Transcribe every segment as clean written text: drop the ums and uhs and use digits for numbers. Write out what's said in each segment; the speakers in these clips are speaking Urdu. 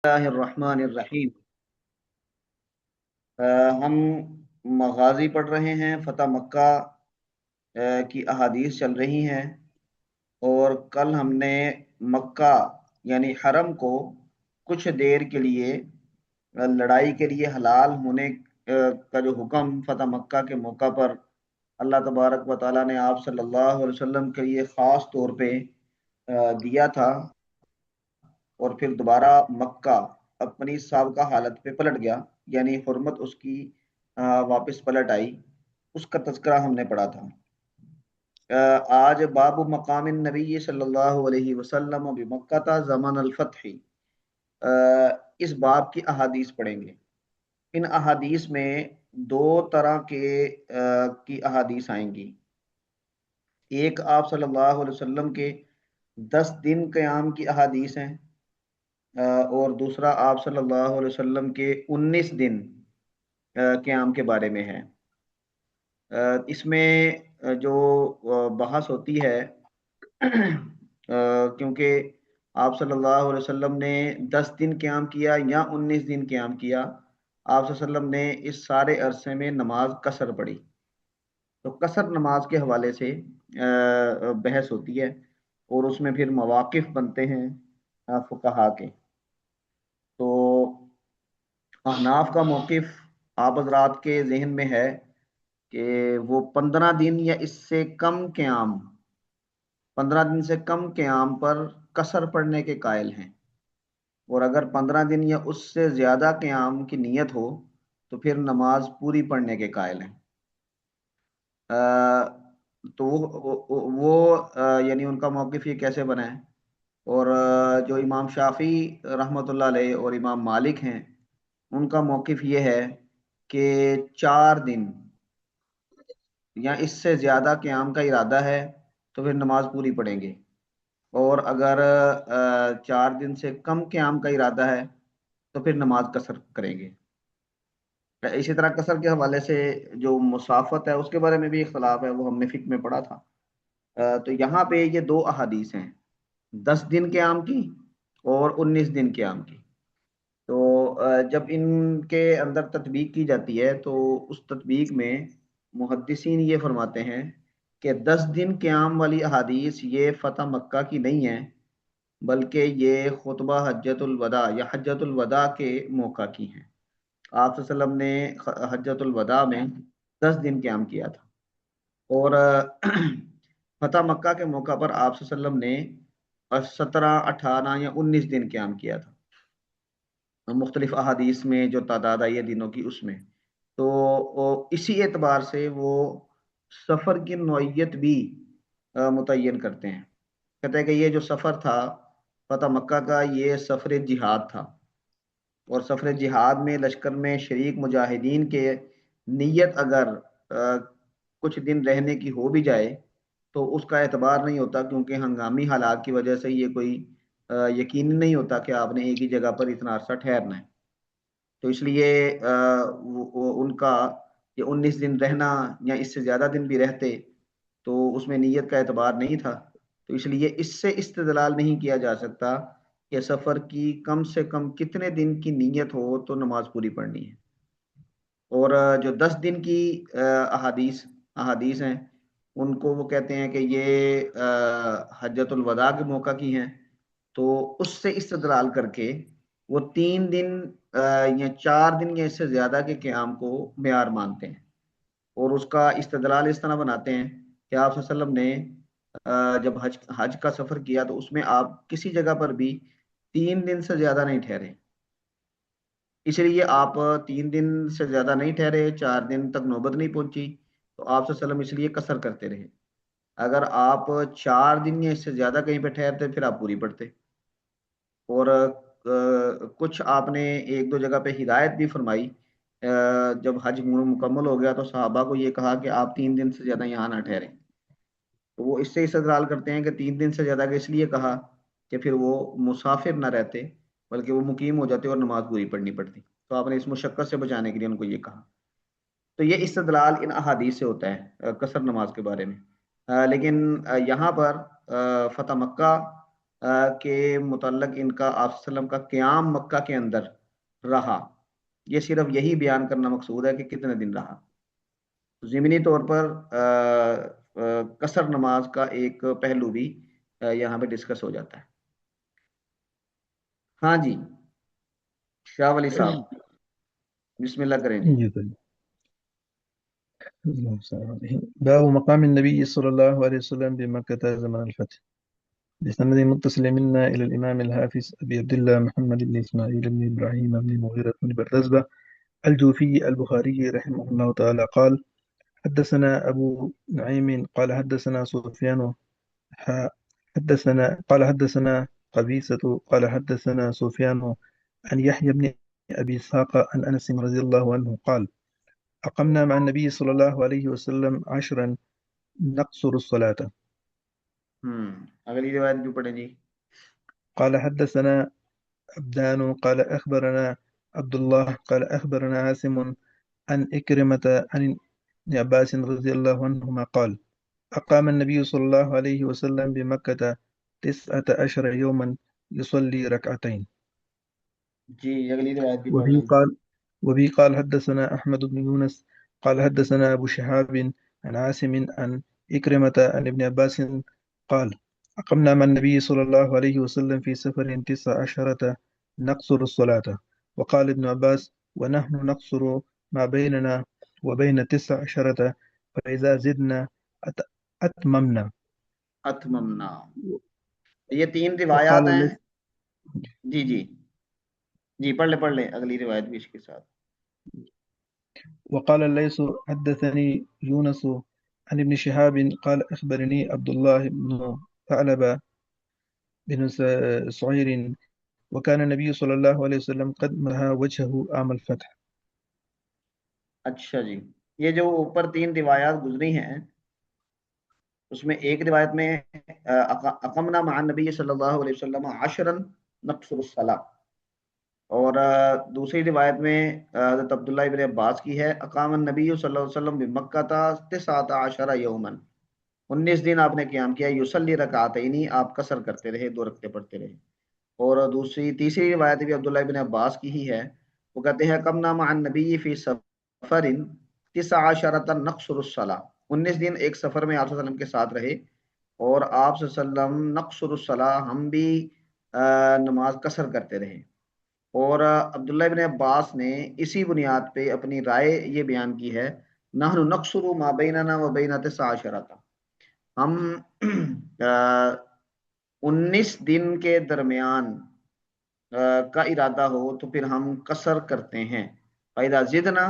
اللہ الرحمن الرحیم۔ ہم مغازی پڑھ رہے ہیں، فتح مکہ کی احادیث چل رہی ہیں، اور کل ہم نے مکہ یعنی حرم کو کچھ دیر کے لیے لڑائی کے لیے حلال ہونے کا جو حکم فتح مکہ کے موقع پر اللہ تبارک و تعالیٰ نے آپ صلی اللہ علیہ وسلم کے لیے خاص طور پہ دیا تھا، اور پھر دوبارہ مکہ اپنی سابقہ حالت پہ پلٹ گیا، یعنی حرمت اس کی واپس پلٹ آئی، اس کا تذکرہ ہم نے پڑھا تھا۔ آج باب مقام النبی صلی اللہ علیہ وسلم بمکہ زمان الفتح، اس باب کی احادیث پڑھیں گے۔ ان احادیث میں دو طرح کی احادیث آئیں گی۔ ایک آپ صلی اللہ علیہ وسلم کے 10 دن قیام کی احادیث ہیں، اور دوسرا آپ صلی اللہ علیہ وسلم کے 19 دن قیام کے بارے میں ہے۔ اس میں جو بحث ہوتی ہے، کیونکہ آپ صلی اللہ علیہ وسلم نے 10 دن قیام کیا یا 19 دن قیام کیا، آپ صلی اللہ علیہ وسلم نے اس سارے عرصے میں نماز قصر پڑھی، تو قصر نماز کے حوالے سے بحث ہوتی ہے، اور اس میں پھر مواقف بنتے ہیں فقہا کے۔ تو احناف کا موقف آپ حضرات کے ذہن میں ہے کہ وہ 15 دن یا اس سے کم قیام، 15 دن سے کم قیام پر قصر پڑھنے کے قائل ہیں، اور اگر 15 دن یا اس سے زیادہ قیام کی نیت ہو تو پھر نماز پوری پڑھنے کے قائل ہیں۔ تو یعنی ان کا موقف یہ کیسے بنا ہے، اور جو امام شافعی رحمۃ اللہ علیہ اور امام مالک ہیں، ان کا موقف یہ ہے کہ 4 دن یا اس سے زیادہ قیام کا ارادہ ہے تو پھر نماز پوری پڑھیں گے، اور اگر 4 دن سے کم قیام کا ارادہ ہے تو پھر نماز قصر کریں گے۔ اسی طرح قصر کے حوالے سے جو مسافت ہے اس کے بارے میں بھی اختلاف ہے، وہ ہم نے فقہ میں پڑھا تھا۔ تو یہاں پہ یہ دو احادیث ہیں، 10 دن قیام کی اور 19 دن قیام کی۔ تو جب ان کے اندر تطبیق کی جاتی ہے تو اس تطبیق میں محدثین یہ فرماتے ہیں کہ 10 دن قیام والی احادیث یہ فتح مکہ کی نہیں ہے، بلکہ یہ خطبہ حجۃ الوداع یا حجۃ الوداع کے موقع کی ہیں۔ آپ صلی اللہ علیہ وسلم نے حجۃ الوداع میں 10 دن قیام کیا تھا، اور فتح مکہ کے موقع پر آپ صلی اللہ علیہ وسلم نے 17، 18 یا 19 دن قیام کیا تھا، مختلف احادیث میں جو تعداد آئی ہے دنوں کی اس میں۔ تو اسی اعتبار سے وہ سفر کی نوعیت بھی متعین کرتے ہیں، کہتے ہیں کہ یہ جو سفر تھا فتح مکہ کا، یہ سفر جہاد تھا، اور سفر جہاد میں لشکر میں شریک مجاہدین کے نیت اگر کچھ دن رہنے کی ہو بھی جائے تو اس کا اعتبار نہیں ہوتا، کیونکہ ہنگامی حالات کی وجہ سے یہ کوئی یقین نہیں ہوتا کہ آپ نے ایک ہی جگہ پر اتنا عرصہ ٹھہرنا ہے۔ تو اس لیے ان کا یہ 19 دن رہنا یا اس سے زیادہ دن بھی رہتے تو اس میں نیت کا اعتبار نہیں تھا، تو اس لیے اس سے استدلال نہیں کیا جا سکتا کہ سفر کی کم سے کم کتنے دن کی نیت ہو تو نماز پوری پڑھنی ہے۔ اور جو 10 دن کی احادیث ہیں، ان کو وہ کہتے ہیں کہ یہ حجۃ الوداع کے موقع کی ہیں، تو اس سے استدلال کر کے وہ 3 دن یا 4 دن یا اس سے زیادہ کے قیام کو معیار مانتے ہیں، اور اس کا استدلال اس طرح بناتے ہیں کہ آپ صلی اللہ علیہ وسلم نے جب حج کا سفر کیا تو اس میں آپ کسی جگہ پر بھی 3 دن سے زیادہ نہیں ٹھہرے، اس لیے آپ 3 دن سے زیادہ نہیں ٹھہرے، 4 دن تک نوبت نہیں پہنچی، تو آپ صلی اللہ علیہ وسلم اس لیے قصر کرتے رہے۔ اگر آپ 4 دن یا اس سے زیادہ کہیں پہ ٹھہرتے پھر آپ پوری پڑھتے، اور کچھ آپ نے ایک دو جگہ پہ ہدایت بھی فرمائی۔ جب حج مکمل ہو گیا تو صحابہ کو یہ کہا کہ آپ 3 دن سے زیادہ یہاں نہ ٹھہریں، تو وہ اس سے استدلال کرتے ہیں کہ 3 دن سے زیادہ کا اس لیے کہا کہ پھر وہ مسافر نہ رہتے بلکہ وہ مقیم ہو جاتے اور نماز پوری پڑھنی پڑتی، تو آپ نے اس مشقت سے بچانے کے لیے ان کو یہ کہا۔ تو یہ استدلال ان احادیث سے ہوتا ہے قصر نماز کے بارے میں۔ لیکن یہاں پر فتح مکہ کے متعلق ان کا آپ صلی اللہ علیہ وسلم کا قیام مکہ کے اندر رہا، یہ صرف یہی بیان کرنا مقصود ہے کہ کتنے دن رہا۔ ضمنی طور پر قصر نماز کا ایک پہلو بھی یہاں پہ ڈسکس ہو جاتا ہے۔ ہاں جی، شاہ ولی صاحب بسم اللہ کریں جی۔ جی طيب. باب مقام النبي صلى الله عليه وسلم بمكة زمن الفتح، بسند متصل منا إلى الإمام الحافظ أبي عبد الله محمد بن إسماعيل بن إبراهيم بن مغيرة بن بردزبة الجوفي البخاري رحمه الله تعالى قال: حدثنا أبو نعيم قال حدثنا سفيان حدثنا قبيصة قال حدثنا سفيان عن يحيى بن أبي إسحاق عن أنس رضي الله عنه قال: أقمنا مع النبي صلى الله عليه وسلم 10 نقصر الصلاة. اگلی روایت بھی پڑھیں جی۔ قال حدثنا أبدان قال أخبرنا عبد الله قال أخبرنا عاصم عن إكرمة عن ابن عباس رضي الله عنهما قال: أقام النبي صلى الله عليه وسلم بمكة 19 يوما يصلي ركعتين. جی اگلی روایت بھی پڑھ وبه لیں۔ قال وبه قال حدثنا أحمد بن يونس قال حدثنا أبو شهاب عن عاصم عن إكرمة عن ابن عباس قال: أقمنا مع النبي صلى الله عليه وسلم في سفر 19 نقصر الصلاة. وقال ابن عباس: ونحن نقصر ما بيننا وبين 19 فإذا زدنا أتممنا. اتممنا، یہ تین وقال روایات ہیں۔ الليث جی جی جی، پڑھ لیں اگلی روایت بھی اس کے ساتھ۔ وقال الليث حدثني يونس عن ابن شهاب قال أخبرني عبد الله بن ثعلبة بن سعير وكان النبي صلى الله عليه وسلم قد مها وجهه عام الفتح. اچھا جی، یہ جو اوپر تین روایات گزری ہیں اس میں ایک روایت میں اقمنا مع النبی صلی اللہ علیہ وسلم 10 نقصر الصلاۃ، اور دوسری روایت میں حضرت عبداللہ ابن عباس کی ہے اقام النبی صلی اللہ علیہ وسلم بمکہ 19 یوما، 19 دن آپ نے قیام کیا، یصلی رکعتین، آپ قصر کرتے رہے، 2 رکعتیں پڑھتے رہے۔ اور تیسری روایت بھی عبداللہ ابن عباس کی ہی ہے، وہ کہتے ہیں قمنا مع النبی فی سفر 19 نقصر الصلاۃ، 19 دن ایک سفر میں آپ صلی اللہ علیہ وسلم کے ساتھ رہے، اور آپ صلی اللہ علیہ وسلم نقصر الصلاۃ، ہم بھی نماز قصر کرتے رہے۔ اور عبداللہ ابن عباس نے اسی بنیاد پہ اپنی رائے یہ بیان کی ہے، نحن نقصر ما بیننا و بین 19، ہم 19 دن کے درمیان کا ارادہ ہو تو پھر ہم قصر کرتے ہیں، فَإِذَا زِدْنَا،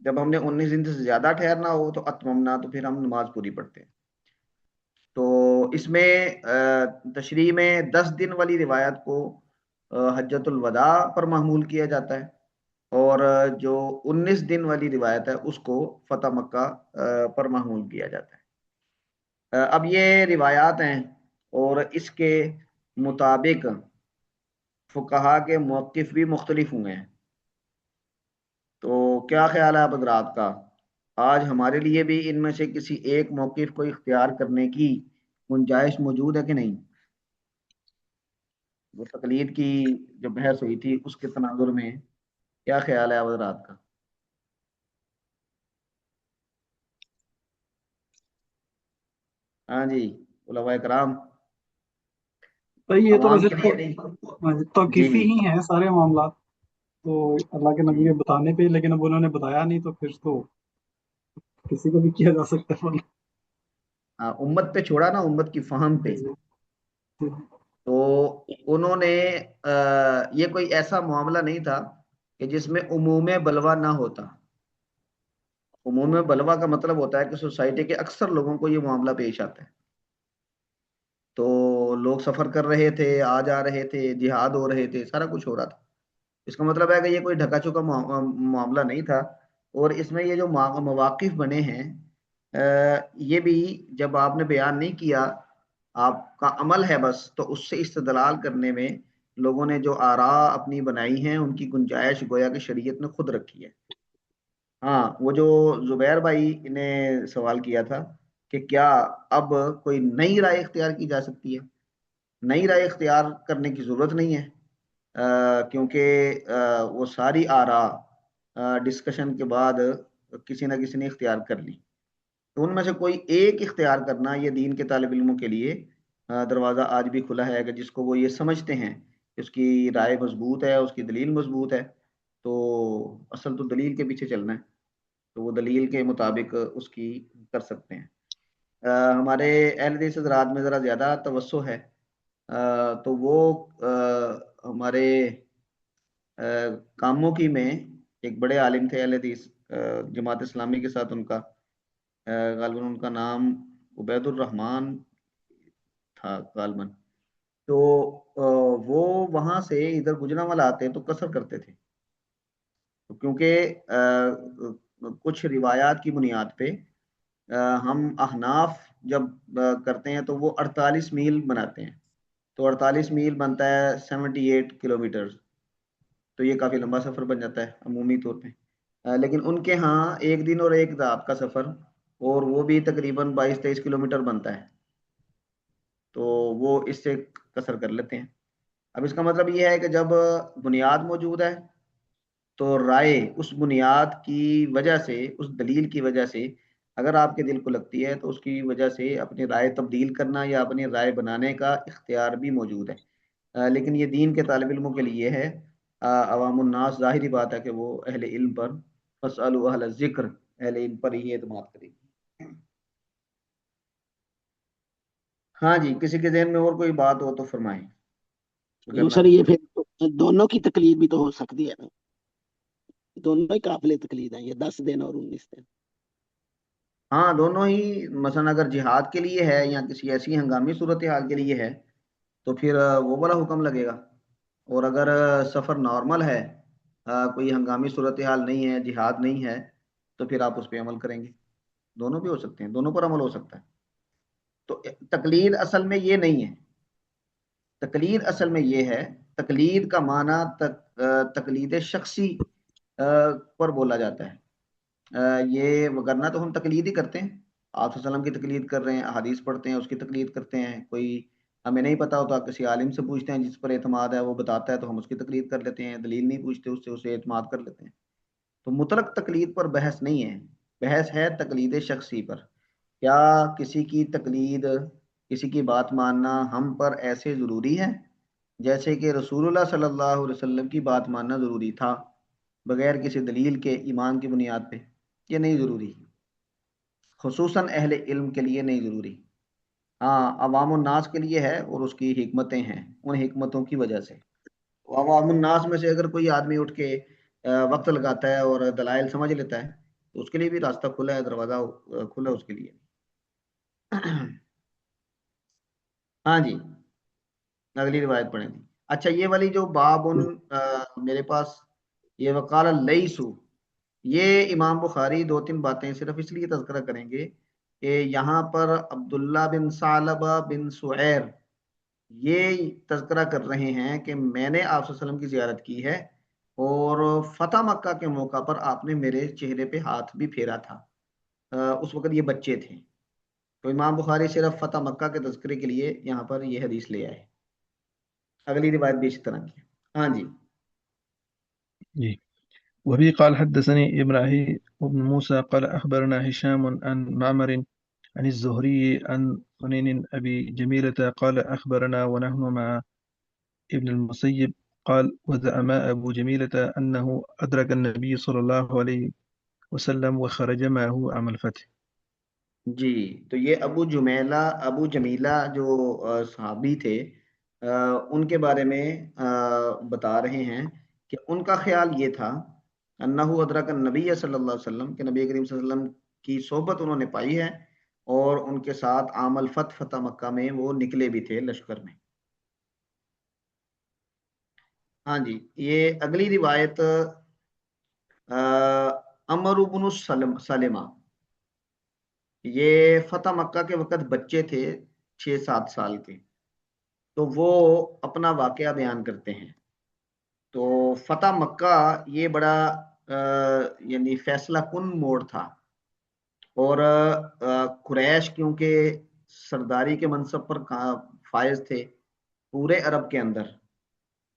جب ہم نے 19 دن سے زیادہ ٹھہرنا ہو تو اتممنا، تو پھر ہم نماز پوری پڑھتے ہیں۔ تو اس میں تشریح میں 10 دن والی روایت کو حجۃ الوداع پر محمول کیا جاتا ہے، اور جو 19 دن والی روایت ہے اس کو فتح مکہ پر محمول کیا جاتا ہے۔ اب یہ روایات ہیں اور اس کے مطابق فقہا کے موقف بھی مختلف ہوئے ہیں، تو کیا خیال ہے آپ حضرات کا؟ آج ہمارے لیے بھی ان میں سے کسی ایک موقف کو اختیار کرنے کی گنجائش موجود ہے کہ نہیں؟ وہ تقلید کی جو بحث ہوئی تھی اس کے تناظر میں کیا خیال ہے آپ حضرات کا؟ ہاں جی، علماء کرام بھائی یہ تو عوام ویسے کے لیے نہیں۔ جی توقیفی جی ہی ہیں سارے معاملات، تو اللہ کے نبی جی کے بتانے پہ، لیکن اب انہوں نے بتایا نہیں تو پھر تو کسی کو بھی کیا جا سکتا ہے فالو۔ ہاں، امت پہ چھوڑا نا، امت کی فہم پہ، تو انہوں نے یہ کوئی ایسا معاملہ نہیں تھا کہ جس میں عموم بلوہ نہ ہوتا۔ عموم بلوہ کا مطلب ہوتا ہے کہ سوسائٹی کے اکثر لوگوں کو یہ معاملہ پیش آتا ہے، تو لوگ سفر کر رہے تھے، آ جا رہے تھے، جہاد ہو رہے تھے، سارا کچھ ہو رہا تھا۔ اس کا مطلب ہے کہ یہ کوئی ڈھکا چکا معاملہ نہیں تھا، اور اس میں یہ جو مواقف بنے ہیں یہ بھی جب آپ نے بیان نہیں کیا، آپ کا عمل ہے بس، تو اس سے استدلال کرنے میں لوگوں نے جو آراء اپنی بنائی ہیں ان کی گنجائش گویا کہ شریعت نے خود رکھی ہے۔ ہاں، وہ جو زبیر بھائی نے سوال کیا تھا کہ کیا اب کوئی نئی رائے اختیار کی جا سکتی ہے، نئی رائے اختیار کرنے کی ضرورت نہیں ہے، کیونکہ وہ ساری آراء ڈسکشن کے بعد کسی نہ کسی نے اختیار کر لی، تو ان میں سے کوئی ایک اختیار کرنا یہ دین کے طالب علموں کے لیے دروازہ آج بھی کھلا ہے، کہ جس کو وہ یہ سمجھتے ہیں کہ اس کی رائے مضبوط ہے، اس کی دلیل مضبوط ہے، تو اصل تو دلیل کے پیچھے چلنا ہے، تو وہ دلیل کے مطابق اس کی کر سکتے ہیں۔ ہمارے اہل حدیث حضرات میں ذرا زیادہ توسع ہے، تو وہ ہمارے کاموں کی میں ایک بڑے عالم تھے اہل حدیث، جماعت اسلامی کے ساتھ ان کا غالباً ان کا نام عبید الرحمان تھا غالباً، تو وہ وہاں سے ادھر گجرانوالہ آتے تو قصر کرتے تھے، کیونکہ کچھ روایات کی بنیاد پہ ہم احناف جب کرتے ہیں تو وہ 48 میل بناتے ہیں، تو 48 میل بنتا ہے 78 کلومیٹر، تو یہ کافی لمبا سفر بن جاتا ہے عمومی طور پہ، لیکن ان کے ہاں ایک دن اور ایک رات کا سفر، اور وہ بھی تقریباً 22-23 کلومیٹر بنتا ہے، تو وہ اس سے قصر کر لیتے ہیں۔ اب اس کا مطلب یہ ہے کہ جب بنیاد موجود ہے تو رائے اس بنیاد کی وجہ سے، اس دلیل کی وجہ سے اگر آپ کے دل کو لگتی ہے تو اس کی وجہ سے اپنی رائے تبدیل کرنا یا اپنی رائے بنانے کا اختیار بھی موجود ہے، لیکن یہ دین کے طالب علموں کے لیے ہے، عوام الناس ظاہری بات ہے کہ وہ اہل علم پر فاسألوا اہل الذکر، اہل علم پر ہی اعتماد کرے گی۔ ہاں جی، کسی کے ذہن میں اور کوئی بات ہو تو فرمائیں، تو وگرنہ سر یہ پھر دونوں کی تقلید بھی تو ہو سکتی ہے نا، دونوں ہی قابل تقلید ہیں، یہ 10 دن اور 19 دن۔ ہاں دونوں ہی، مثلا اگر جہاد کے لیے ہے یا کسی ایسی ہنگامی صورتحال کے لیے ہے تو پھر وہ والا حکم لگے گا، اور اگر سفر نارمل ہے، کوئی ہنگامی صورتحال نہیں ہے، جہاد نہیں ہے، تو پھر آپ اس پہ عمل کریں گے۔ دونوں بھی ہو سکتے ہیں، دونوں پر عمل ہو سکتا ہے۔ تو تقلید اصل میں یہ نہیں ہے، تقلید اصل میں یہ ہے، تقلید کا معنی تقلید شخصی پر بولا جاتا ہے، یہ وگرنہ تو ہم تقلید ہی کرتے ہیں، آپ صلی اللہ علیہ وسلم کی تقلید کر رہے ہیں، احادیث پڑھتے ہیں اس کی تقلید کرتے ہیں، کوئی ہمیں نہیں پتا ہوتا کسی عالم سے پوچھتے ہیں جس پر اعتماد ہے، وہ بتاتا ہے تو ہم اس کی تقلید کر لیتے ہیں، دلیل نہیں پوچھتے اس سے، اسے اعتماد کر لیتے ہیں۔ تو مطلق تقلید پر بحث نہیں ہے، بحث ہے تقلید شخصی پر، کیا کسی کی تقلید، کسی کی بات ماننا ہم پر ایسے ضروری ہے جیسے کہ رسول اللہ صلی اللہ علیہ وسلم کی بات ماننا ضروری تھا بغیر کسی دلیل کے ایمان کی بنیاد پہ؟ یہ نہیں ضروری، خصوصاً اہل علم کے لیے نہیں ضروری، ہاں عوام الناس کے لیے ہے، اور اس کی حکمتیں ہیں، ان حکمتوں کی وجہ سے عوام الناس میں سے اگر کوئی آدمی اٹھ کے وقت لگاتا ہے اور دلائل سمجھ لیتا ہے تو اس کے لیے بھی راستہ کھلا ہے، دروازہ کھلا ہے اس کے لیے۔ ہاں جی، اگلی روایت پڑھیں گے۔ اچھا یہ والی جو باب میرے پاس یہ وقال اللیث، یہ امام بخاری 2-3 باتیں صرف اس لیے تذکرہ کریں گے کہ یہاں پر عبداللہ بن ثعلبہ بن سعیر یہ تذکرہ کر رہے ہیں کہ میں نے آپ صلی اللہ علیہ وسلم کی زیارت کی ہے، اور فتح مکہ کے موقع پر آپ نے میرے چہرے پہ ہاتھ بھی پھیرا تھا، اس وقت یہ بچے تھے، تو امام بخاری صرف فتح مکہ کے تذکرے کے لیے یہاں پر یہ حدیث لے آئے۔ اگلی روایت بھی اسی طرح کی ہے۔ ہاں جی، جی وبه قال حدثني إبراهيم بن موسى قال أخبرنا هشام عن معمر عن الزهري عن حنين أبي جميلة قال أخبرنا ونحن مع ابن المسيب قال وزعم أبو جميلة أنه أدرك النبي صلى الله عليه وسلم وخرج معه عام الفتح۔ جی تو یہ ابو جمیلہ جو صحابی تھے، ان کے بارے میں بتا رہے ہیں کہ ان کا خیال یہ تھا انہو ادرک النبی صلی اللہ علیہ وسلم، کہ نبی کریم صلی اللہ علیہ وسلم کی صحبت انہوں نے پائی ہے، اور ان کے ساتھ عام الفتح فتح مکہ میں وہ نکلے بھی تھے لشکر میں۔ ہاں جی، یہ اگلی روایت عمر بن سلمہ، یہ فتح مکہ کے وقت بچے تھے 6-7 سال کے، تو وہ اپنا واقعہ بیان کرتے ہیں۔ تو فتح مکہ یہ بڑا یعنی فیصلہ کن موڑ تھا، اور قریش کیونکہ سرداری کے منصب پر فائز تھے، پورے عرب کے اندر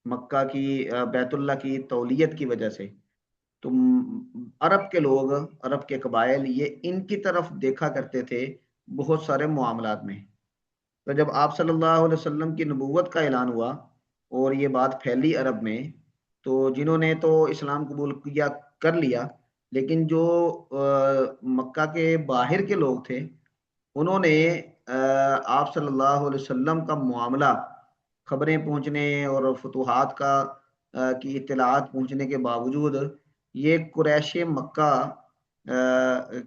مکہ کی بیت اللہ کی تولیت کی وجہ سے، تو عرب کے لوگ، عرب کے قبائل یہ ان کی طرف دیکھا کرتے تھے بہت سارے معاملات میں۔ تو جب آپ صلی اللہ علیہ وسلم کی نبوت کا اعلان ہوا اور یہ بات پھیلی عرب میں، تو جنہوں نے تو اسلام قبول کیا کر لیا، لیکن جو مکہ کے باہر کے لوگ تھے، انہوں نے آپ صلی اللہ علیہ وسلم کا معاملہ، خبریں پہنچنے اور فتوحات کی اطلاعات پہنچنے کے باوجود یہ قریش مکہ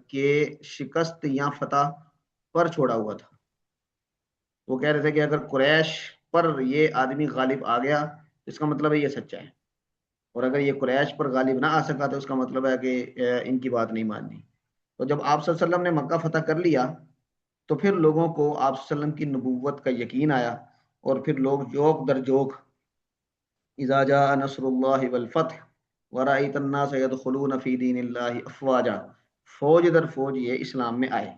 کے شکست یا فتح پر چھوڑا ہوا تھا۔ وہ کہہ رہے تھے کہ اگر قریش پر یہ آدمی غالب آ گیا اس کا مطلب ہے یہ سچا ہے، اور اگر یہ قریش پر غالب نہ آ سکا تو اس کا مطلب ہے کہ ان کی بات نہیں ماننی۔ تو جب آپ صلی اللہ علیہ وسلم نے مکہ فتح کر لیا تو پھر لوگوں کو آپ صلی اللہ علیہ وسلم کی نبوت کا یقین آیا، اور پھر لوگ جوک در جوک اذا جاء نصر اللہ والفتح ورأیت الناس يدخلون فی دین اللہ افواجا، فوج در فوج یہ اسلام میں آئے۔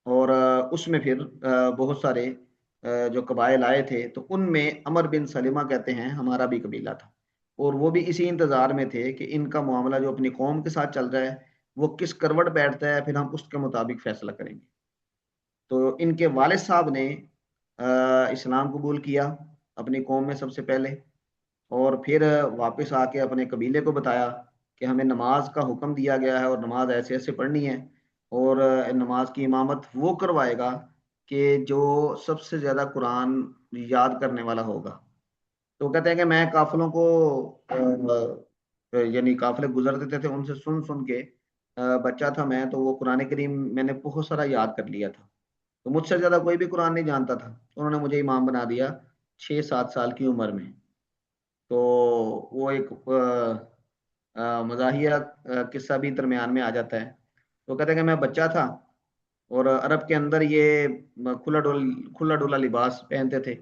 اور اس میں پھر بہت سارے جو قبائل آئے تھے، تو ان میں عمر بن سلمہ کہتے ہیں ہمارا بھی قبیلہ تھا، اور وہ بھی اسی انتظار میں تھے کہ ان کا معاملہ جو اپنی قوم کے ساتھ چل رہا ہے وہ کس کروٹ بیٹھتا ہے، پھر ہم اس کے مطابق فیصلہ کریں گے۔ تو ان کے والد صاحب نے اسلام قبول کیا اپنی قوم میں سب سے پہلے، اور پھر واپس آ کے اپنے قبیلے کو بتایا کہ ہمیں نماز کا حکم دیا گیا ہے اور نماز ایسے ایسے پڑھنی ہے، اور نماز کی امامت وہ کروائے گا کہ جو سب سے زیادہ قرآن یاد کرنے والا ہوگا۔ تو کہتے ہیں کہ میں قافلوں کو یعنی قافلے گزرتے تھے ان سے سن سن کے بچہ تھا میں، تو وہ قرآن کریم میں نے بہت سارا یاد کر لیا تھا، تو مجھ سے زیادہ کوئی بھی قرآن نہیں جانتا تھا، انہوں نے مجھے امام بنا دیا 6-7 سال کی عمر میں۔ تو وہ ایک مزاحیہ قصہ بھی درمیان میں آ جاتا ہے۔ تو کہتے ہیں کہ میں بچہ تھا اور عرب کے اندر یہ کھلا ڈولا لباس پہنتے تھے،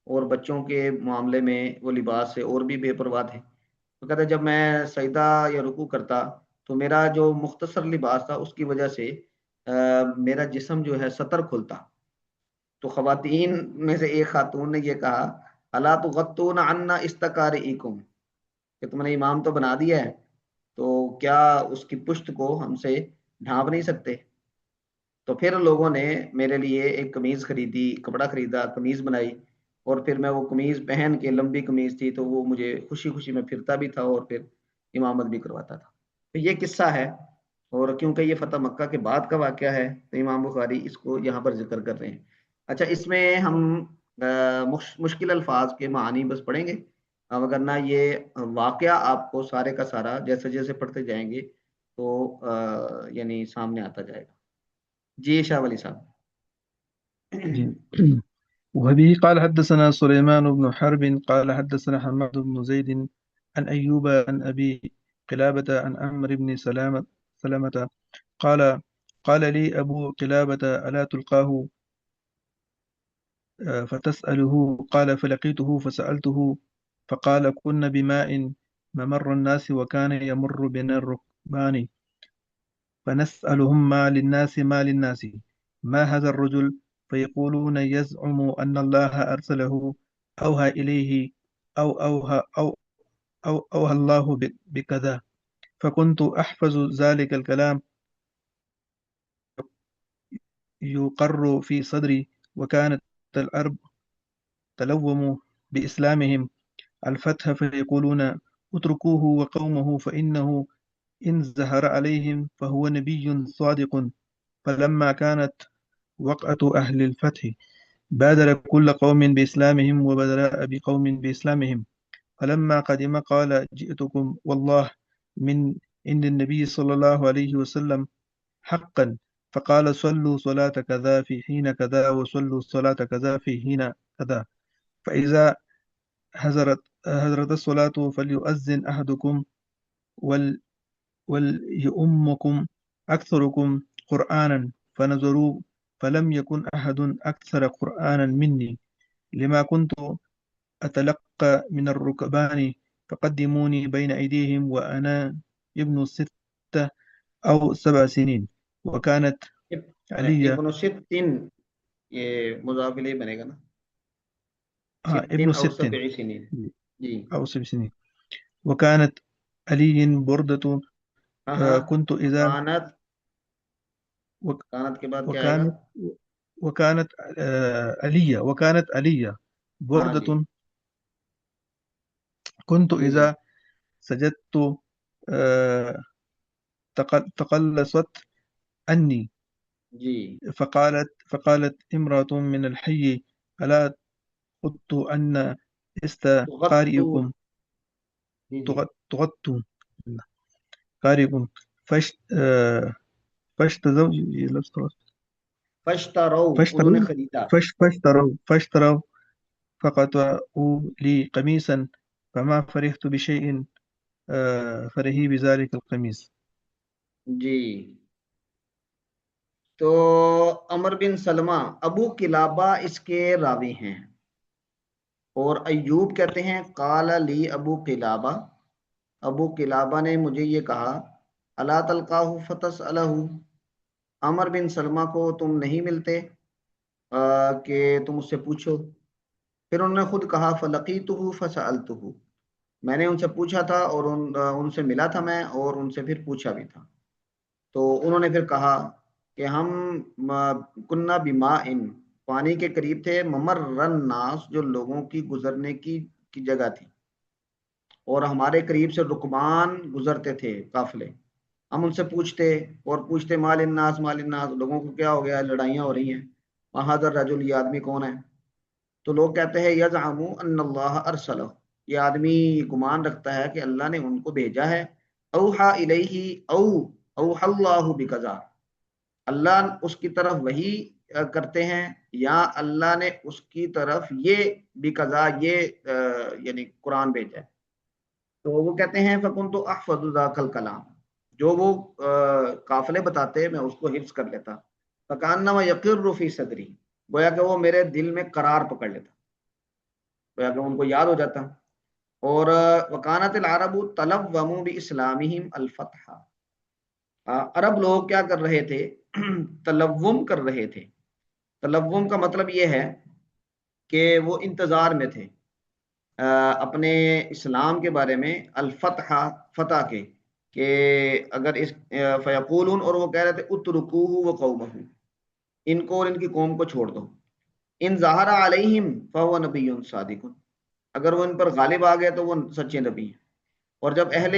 اور بچوں کے معاملے میں وہ لباس سے اور بھی بے پرواہ تھے۔ تو کہتے ہیں جب میں سجدہ یا رکوع کرتا تو میرا جو مختصر لباس تھا اس کی وجہ سے میرا جسم جو ہے سطر کھلتا۔ تو خواتین میں سے ایک خاتون نے یہ کہا الا تغطون عنا استقارئکم، کہ تم نے امام تو بنا دیا ہے تو کیا اس کی پشت کو ہم سے ڈھانپ نہیں سکتے؟ تو پھر لوگوں نے میرے لیے ایک قمیض خریدی، کپڑا خریدا، قمیض بنائی، اور پھر میں وہ قمیض پہن کے، لمبی قمیض تھی تو وہ مجھے خوشی خوشی میں پھرتا بھی تھا اور پھر امامت بھی کرواتا تھا۔ تو یہ قصہ ہے، اور کیونکہ یہ فتح مکہ کے بعد کا واقعہ ہے تو امام بخاری اس کو یہاں پر ذکر کر رہے ہیں۔ اچھا، اس میں ہم مشکل الفاظ کے معانی بس پڑھیں گے، وگرنہ یہ واقعہ آپ کو سارے کا سارا جیسے جیسے پڑھتے جائیں گے تو یعنی سامنے آتا جائے گا۔ جی شاہ ولی صاحب۔ جی وبه قال حدثنا سليمان بن حرب قال حدثنا حماد بن زيد عن أيوب عن أبي قلابة عن عمرو بن سلمة قال قال لي أبو قلابة ألا تلقاه فتسأله؟ قال فلقيته فسألته فقال كنا بماء ممر الناس وكان يمر بنا الركبان فنسألهم ما للناس ما هذا الرجل فيقولون يزعم أن الله أرسله أوهى إليه أو أوهى الله بكذا. فكنت أحفظ ذلك الكلام يقر في صدري، وكانت العرب تلوم بإسلامهم الفتح فيقولون اتركوه وقومه فإنه إن زهر عليهم فهو نبي صادق. فلما كانت وقعة أهل الفتح بادر كل قوم بإسلامهم وبدأ بقوم بإسلامهم. فلما قدم قال جئتكم والله من عند النبي صلى الله عليه وسلم حقا، فقال صلوا صلاة كذا في حين كذا وصلوا صلاة كذا في حين كذا، فإذا حضرت الصلاة فليؤذن أحدكم وليؤمكم أكثركم قرآنا. فنظروا فلم يكن أحد أكثر قرآنا مني، لما كنت أتلقى من الركبان فقدموني بين أيديهم وأنا ابن 6 أو 7 سنين. وكانت علي ابن ستن یہ مضاف الیہ بنے گا نا؟ ابن أو ست 7 سنين. جی أو 7 سنين. وكانت علي بردة ہاں ہاں. كنت إذا کانت وك- کانت کے بعد کیا آئے گا؟ وكانت وكانت وكانت علي ہاں جی بردة كنت جی إذا سجدت آه، تقلصت عني جی فقالت امرأة من الحي ألا قلت أن تغطو. قارئكم جی جی تغطوا قارئكم فاشتروا فاشتروا، انہوں نے فاشتروا خریدا. فاشتروا فقطعوا لي قميصا فما فرحت بشيء فرحي بذلك القميص. جی تو عمر بن سلمہ ابو قلابہ اس کے راوی ہیں، اور ایوب کہتے ہیں قال لی ابو قلابہ، ابو قلابہ نے مجھے یہ کہا الا تلقاہ فتسألہ، عمر بن سلمہ کو تم نہیں ملتے کہ تم اس سے پوچھو. پھر انہوں نے خود کہا فلقیتہ فسألتہ، میں نے ان سے پوچھا تھا اور ان سے ملا تھا میں، اور ان سے پھر پوچھا بھی تھا. تو انہوں نے پھر کہا کہ ہم کنہ بماء، پانی کے قریب تھے، ممر الناس، جو لوگوں کی گزرنے کی جگہ تھی، اور ہمارے قریب سے رکبان گزرتے تھے، قافلے. ہم ان سے پوچھتے مال الناس مال الناس، لوگوں کو کیا ہو گیا، لڑائیاں ہو رہی ہیں، وہذا الرجل، یہ آدمی کون ہے؟ تو لوگ کہتے ہیں یزعم ان اللہ ارسلہ، یہ آدمی گمان رکھتا ہے کہ اللہ نے ان کو بھیجا ہے. اوحا الیہ او اوحا اللہ بکذا، اللہ اس کی طرف وہی کرتے ہیں، یا اللہ نے اس کی طرف یہ بکذا، یہ یعنی قرآن بھیجا ہے. تو وہ کہتے ہیں فکن تو احفظ ذاک الکلام، جو وہ قافلے بتاتے میں اس کو حفظ کر لیتا. فکانما یقر فی صدری، گویا کہ وہ میرے دل میں قرار پکڑ لیتا، گویا کہ ان کو یاد ہو جاتا. اور وکانت العرب تلوموا باسلامہم الفتح، عرب لوگ کیا کر رہے تھے؟ تلوم کر رہے تھے. تلوم کا مطلب یہ ہے کہ وہ انتظار میں تھے اپنے اسلام کے بارے میں، الفتح، فتح کے، کہ اگر اس فیقولون، اور وہ کہہ رہے تھے اترکوہ وقومہ، ان کو اور ان کی قوم کو چھوڑ دو. ان ظاہر علیہم فہو نبی صادق، اگر وہ ان پر غالب آ گئے تو وہ سچے نبی ہیں. اور جب اہل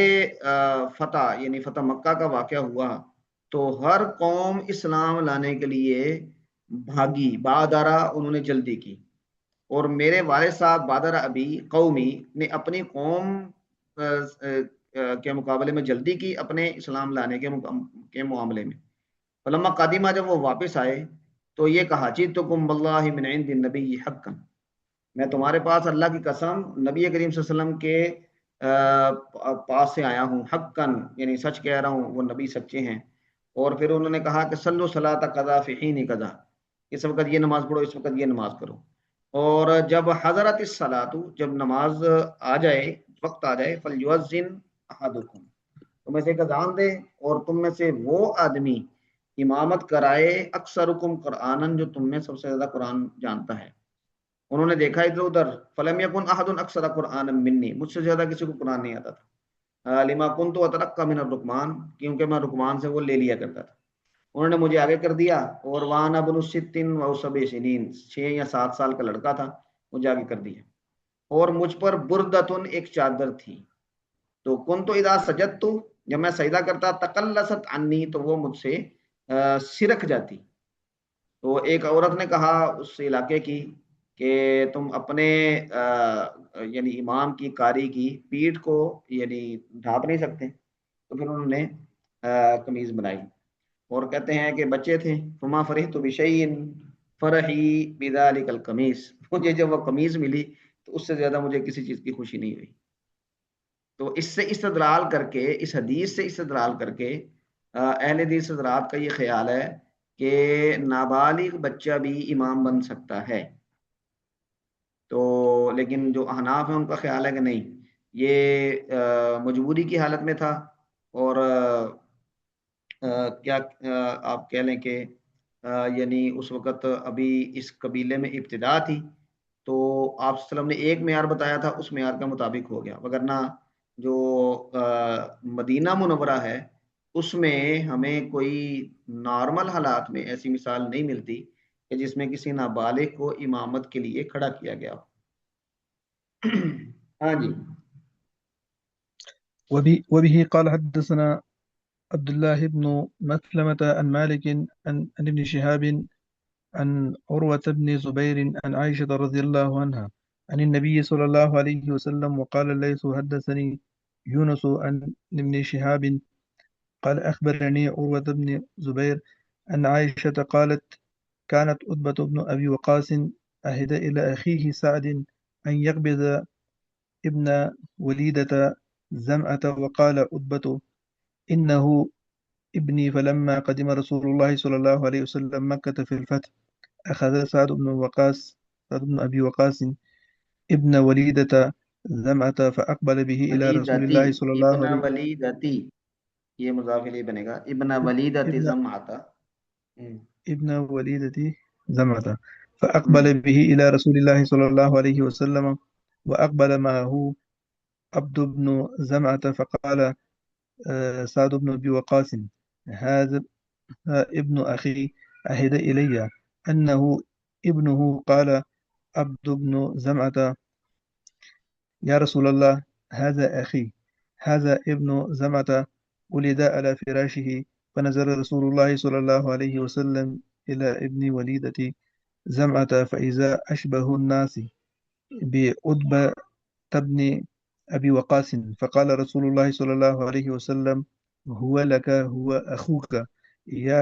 فتح یعنی فتح مکہ کا واقعہ ہوا تو ہر قوم اسلام لانے کے لیے بھاگی، بادارا، انہوں نے جلدی کی. اور میرے والد صاحب بادر ابی قومی نے اپنی قوم کے مقابلے میں جلدی کی اپنے اسلام لانے کے معاملے میں. فلما قادمہ، جب وہ واپس آئے تو یہ کہا جئتکم باللہ من عند النبی حقا، میں تمہارے پاس اللہ کی قسم نبی کریم صلی اللہ علیہ وسلم کے پاس سے آیا ہوں، حقا یعنی سچ کہہ رہا ہوں، وہ نبی سچے ہیں. اور پھر انہوں نے کہا کہ صلو صلاۃ قضا فی حین قضا، اس وقت یہ نماز پڑھو، اس وقت یہ نماز کرو. اور جب حضرت الصلاۃ، جب نماز آ جائے، وقت آ جائے، فلیؤذن احدکم، تم میں سے ایک اذان دے، اور تم میں سے وہ آدمی امامت کرائے، اکثرکم قرآنن، جو تم میں سب سے زیادہ قرآن جانتا ہے. انہوں نے دیکھا ادھر ادھر، فلم یکن احد اکثر قرآنا منی، مجھ سے زیادہ کسی کو قرآن نہیں آتا تھا. لما کنت اتلقى من الرکمان، کیونکہ میں رکمان سے وہ لے لیا کرتا تھا. انہوں نے مجھے آگے کر دیا. اور وانا ابن 6 و 7 سنین، 6 یا 7 سال کا لڑکا تھا، مجھے آگے کر دیا. اور مجھ پر بردتن، ایک چادر تھی. تو کنت اذا سجدت، جب میں سجدہ کرتا، تقلصت عنی، تو وہ مجھ سے سرک جاتی. تو ایک عورت نے کہا اس علاقے کی کہ تم اپنے یعنی امام کی، قاری کی پیٹھ کو یعنی ڈھانپ نہیں سکتے. تو پھر انہوں نے قمیض بنائی. اور کہتے ہیں کہ بچے تھے، فما فرحت بشیء فرحی بذلک القمیص، مجھے جب وہ قمیض ملی تو اس سے زیادہ مجھے کسی چیز کی خوشی نہیں ہوئی. تو اس سے استدلال کر کے، اس حدیث سے استدلال کر کے اہل حدیث حضرات کا یہ خیال ہے کہ نابالغ بچہ بھی امام بن سکتا ہے. تو لیکن جو احناف ہیں ان کا خیال ہے کہ نہیں، یہ مجبوری کی حالت میں تھا، اور کیا آپ کہہ لیں کہ یعنی اس وقت ابھی اس قبیلے میں ابتدا تھی، تو آپ صلی اللہ علیہ وسلم نے ایک معیار بتایا تھا، اس معیار کے مطابق ہو گیا، وگرنہ جو مدینہ منورہ ہے اس میں ہمیں کوئی نارمل حالات میں ایسی مثال نہیں ملتی کہ جس میں کسی نابالغ کو امامت کے لیے کھڑا کیا گیا ہو۔ ہاں جی، وبه قال حدثنا عبد الله بن مسلمة عن مالك عن ابن شهاب عن عروة بن زبير عن عائشة رضي الله عنها عن النبي صلى الله عليه وسلم وقال الليث حدثني يونس عن ابن شهاب قال أخبرني عروة بن زبير أن عائشة قالت كانت عتبة بن أبي وقاص عهد إلى أخيه سعد أن يقبض ابن وليدة زمعة وقال عتبة إنه ابني. فلما قدم رسول الله صلى الله عليه وسلم مكة في الفتح أخذ سعد بن أبي وقاص ابن وليدة زمعة فأقبل به إلى رسول ولیدتی، الله صلى الله ابن عليه ولیدتی، یہ مضاف الیہ بنے گا، ابن ولیدتی ابن زمعتا۔ ابن وليدة زمعة ہم، فأقبل به إلى رسول الله صلى الله عليه وسلم وأقبل معه عبد بن زمعة فقال سعد بن أبي وقاص هذا ابن أخي عهد إلي أنه ابنه. قال عبد بن زمعة يا رسول الله هذا أخي هذا ابن زمعة ولد على فراشه. فنزل رسول الله صلى الله عليه وسلم إلى ابن وليدة زمعة فإذا أشبه الناس بعتبة بن أبي وقاص. فقال رسول الله صلى الله عليه وسلم هو لك هو أخوك يا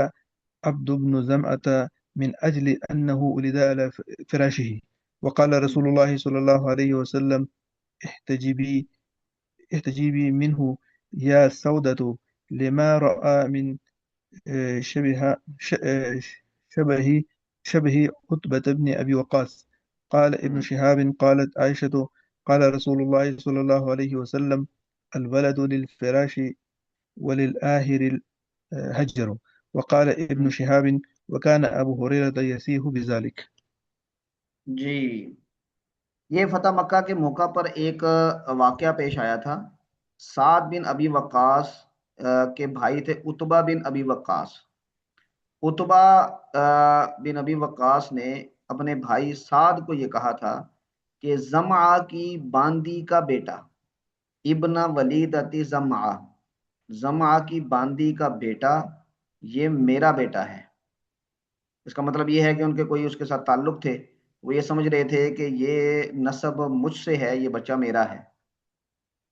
عبد بن زمعة من أجل أنه ولد على فراشه. وقال رسول الله صلى الله عليه وسلم احتجبي منه يا سودة لما رأى من شبه شبه شبه عتبة بن أبي وقاص. قال ابن شهاب قالت عائشة قال رسول الله صلى الله عليه وسلم الولد للفراش وللآهر الهجر. وقال ابن شهاب وكان أبو هريرة يسيه بذلك. جی، یہ فتح مکہ کے موقع پر ایک واقعہ پیش آیا تھا۔ سعد بن ابی وقاص کے بھائی تھے عتبہ بن ابی وقاص۔ عتبہ بن ابی وقاص نے اپنے بھائی سعد کو یہ کہا تھا کہ زمعہ کی باندی کا بیٹا، ابن ولیدتی زمعہ، زمعہ کی باندی کا بیٹا یہ میرا بیٹا ہے۔ اس کا مطلب یہ ہے کہ ان کے کوئی اس کے ساتھ تعلق تھے، وہ یہ سمجھ رہے تھے کہ یہ نسب مجھ سے ہے، یہ بچہ میرا ہے۔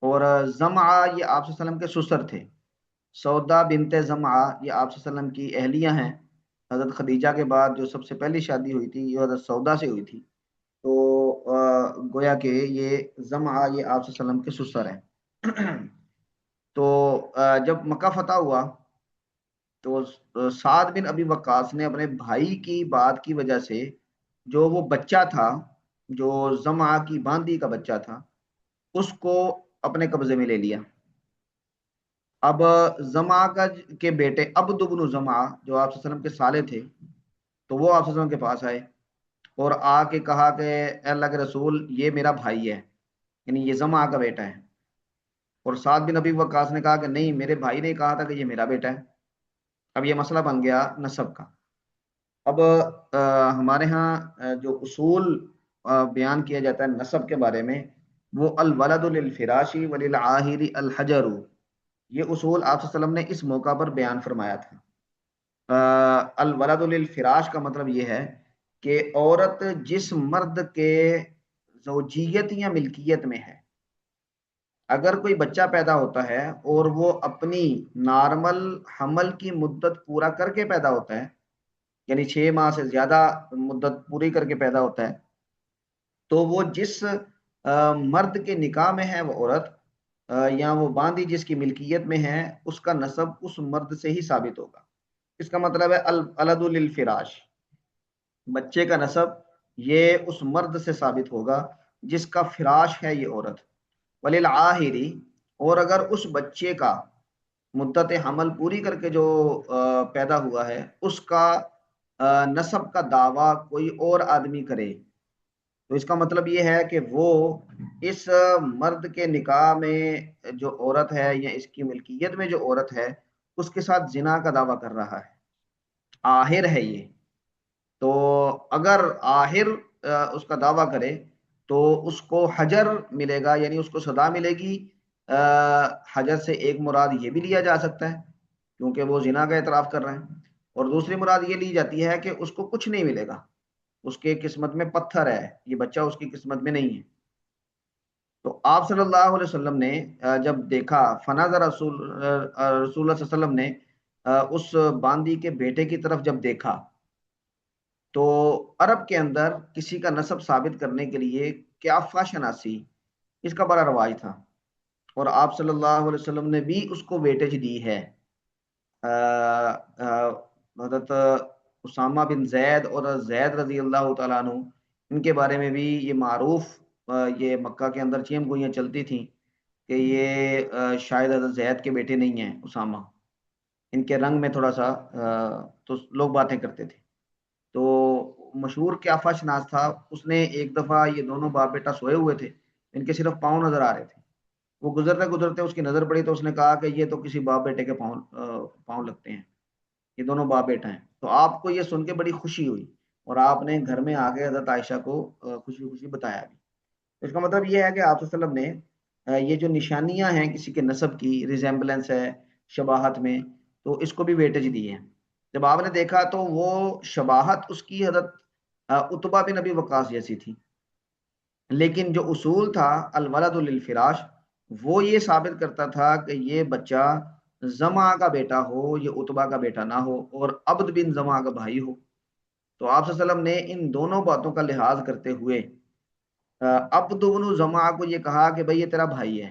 اور زمعہ یہ آپ صلی اللہ علیہ وسلم کے سسر تھے۔ سودا بنت زمعہ یہ آپ صلی اللہ علیہ وسلم کی اہلیہ ہیں۔ حضرت خدیجہ کے بعد جو سب سے پہلی شادی ہوئی تھی یہ حضرت سودا سے ہوئی تھی، تو گویا کہ یہ زمعہ یہ آپ صلی اللہ علیہ وسلم کے سسر ہیں۔ تو جب مکہ فتح ہوا تو سعد بن ابی وقاص نے اپنے بھائی کی بات کی وجہ سے جو وہ بچہ تھا، جو زمعہ کی باندی کا بچہ تھا، اس کو اپنے قبضے میں لے لیا۔ اب زمعہ کے بیٹے عبد بن زمعہ جو آپ صلی اللہ علیہ وسلم کے سالے تھے، تو وہ آپ صلی اللہ علیہ وسلم کے پاس آئے اور آ کے کہا کہ اے اللہ کے رسول یہ میرا بھائی ہے، یعنی یہ زمعہ کا بیٹا ہے۔ اور سعد بن ابی وقاص نے کہا کہ نہیں، میرے بھائی نے کہا تھا کہ یہ میرا بیٹا ہے۔ اب یہ مسئلہ بن گیا نسب کا۔ اب ہمارے ہاں جو اصول بیان کیا جاتا ہے نسب کے بارے میں، وہ الولد للفراشی وللعاہر الحجر، یہ اصول آپ صلی اللہ علیہ وسلم نے اس موقع پر بیان فرمایا تھا۔ الولد للفراش کا مطلب یہ ہے کہ عورت جس مرد کے زوجیت یا ملکیت میں ہے، اگر کوئی بچہ پیدا ہوتا ہے اور وہ اپنی نارمل حمل کی مدت پورا کر کے پیدا ہوتا ہے، یعنی 6 ماہ سے زیادہ مدت پوری کر کے پیدا ہوتا ہے، تو وہ جس مرد کے نکاح میں ہے وہ عورت، یا وہ باندی جس کی ملکیت میں ہے، اس کا نسب اس مرد سے ہی ثابت ہوگا۔ اس کا مطلب ہے الولد للفراش، بچے کا نسب یہ اس مرد سے ثابت ہوگا جس کا فراش ہے یہ عورت۔ وللعاہری، اور اگر اس بچے کا مدت حمل پوری کر کے جو پیدا ہوا ہے اس کا نسب کا دعویٰ کوئی اور آدمی کرے، تو اس کا مطلب یہ ہے کہ وہ اس مرد کے نکاح میں جو عورت ہے یا اس کی ملکیت میں جو عورت ہے اس کے ساتھ زنا کا دعویٰ کر رہا ہے، آہر ہے یہ۔ تو اگر آہر اس کا دعویٰ کرے تو اس کو حجر ملے گا، یعنی اس کو سزا ملے گی۔ حجر سے ایک مراد یہ بھی لیا جا سکتا ہے کیونکہ وہ زنا کا اعتراف کر رہے ہیں، اور دوسری مراد یہ لی جاتی ہے کہ اس کو کچھ نہیں ملے گا، اس کے قسمت میں پتھر ہے، یہ بچہ اس کی قسمت میں نہیں ہے۔ تو آپ صلی اللہ علیہ وسلم نے جب دیکھا، فنظر رسول اللہ صلی اللہ علیہ وسلم نے اس باندی کے بیٹے کی طرف جب دیکھا، تو عرب کے اندر کسی کا نسب ثابت کرنے کے لیے قیافہ شناسی اس کا بڑا رواج تھا، اور آپ صلی اللہ علیہ وسلم نے بھی اس کو ویٹیج دی ہے۔ حضرت اسامہ بن زید اور زید رضی اللہ تعالیٰ عنہ، ان کے بارے میں بھی یہ معروف، یہ مکہ کے اندر چیم گوئیاں چلتی تھیں کہ یہ شاید حضرت زید کے بیٹے نہیں ہیں اسامہ، ان کے رنگ میں تھوڑا سا تو لوگ باتیں کرتے تھے۔ تو مشہور قیافہ شناس تھا، اس نے ایک دفعہ یہ دونوں باپ بیٹا سوئے ہوئے تھے، ان کے صرف پاؤں نظر آ رہے تھے، وہ گزرتے گزرتے اس کی نظر پڑی تو اس نے کہا کہ یہ تو کسی باپ بیٹے کے پاؤں لگتے ہیں، یہ دونوں باپ بیٹا ہیں۔ تو آپ کو یہ سن کے بڑی خوشی ہوئی اور آپ نے گھر میں آ کے حضرت عائشہ کو خوشی خوشی بتایا بھی۔ اس کا مطلب یہ ہے کہ آپ صلی اللہ علیہ وسلم نے یہ جو نشانیاں ہیں کسی کے نسب کی، ریزیمبلنس ہے شباہت میں، تو اس کو بھی ویٹیج دی ہے۔ جب آپ نے دیکھا تو وہ شباہت اس کی حضرت عتبہ بن ابی وقاص جیسی تھی، لیکن جو اصول تھا الولد للفراش، وہ یہ ثابت کرتا تھا کہ یہ بچہ زما کا بیٹا ہو، یہ عتبہ کا بیٹا نہ ہو، اور عبد بن زما کا بھائی ہو۔ تو آپ صلی اللہ علیہ وسلم نے ان دونوں باتوں کا لحاظ کرتے ہوئے عبد بن زما کو یہ کہا کہ بھئی یہ تیرا بھائی ہے،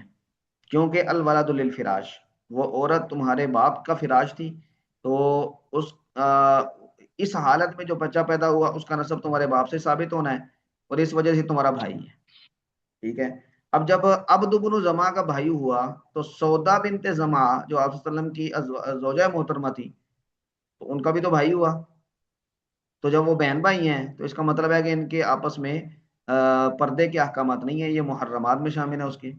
کیونکہ الولد للفراش، وہ عورت تمہارے باپ کا فراش تھی، تو اس حالت میں جو بچہ پیدا ہوا اس کا نسب تمہارے باپ سے ثابت ہونا ہے، اور اس وجہ سے تمہارا بھائی ہے۔ ٹھیک ہے، اب جب عبد بن زما کا بھائی ہوا تو سودا بنت زما جو آپ صلی اللہ علیہ وسلم کی زوجہ محترمہ تھی، تو ان کا بھی تو بھائی ہوا۔ تو جب وہ بہن بھائی ہیں تو اس کا مطلب ہے کہ ان کے آپس میں پردے کے احکامات نہیں ہیں، یہ محرمات میں شامل ہے اس کے۔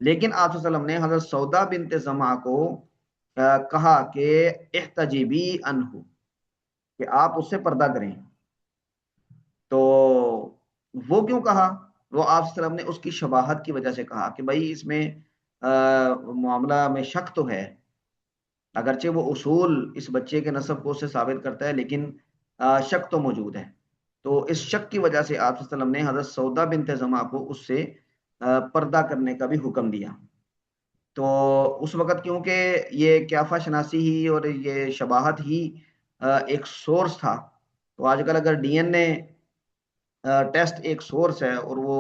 لیکن آپ صلی اللہ علیہ وسلم نے حضرت سودا بنت زما کو کہا کہ احتجبی عنہ، کہ آپ اس سے پردہ کریں۔ تو وہ کیوں کہا؟ وہ آپ صلی اللہ علیہ وسلم نے اس کی شباہت کی وجہ سے کہا کہ بھائی اس میں معاملہ میں شک تو ہے، اگرچہ وہ اصول اس بچے کے نسب کو اس سے ثابت کرتا ہے لیکن شک تو موجود ہے۔ تو اس شک کی وجہ سے آپ صلی اللہ علیہ وسلم نے حضرت سودا بنت زما کو اس سے پردہ کرنے کا بھی حکم دیا۔ تو اس وقت کیونکہ یہ قیافہ شناسی ہی اور یہ شباہت ہی ایک سورس تھا، تو آج کل اگر ڈی این اے ٹیسٹ ایک سورس ہے اور وہ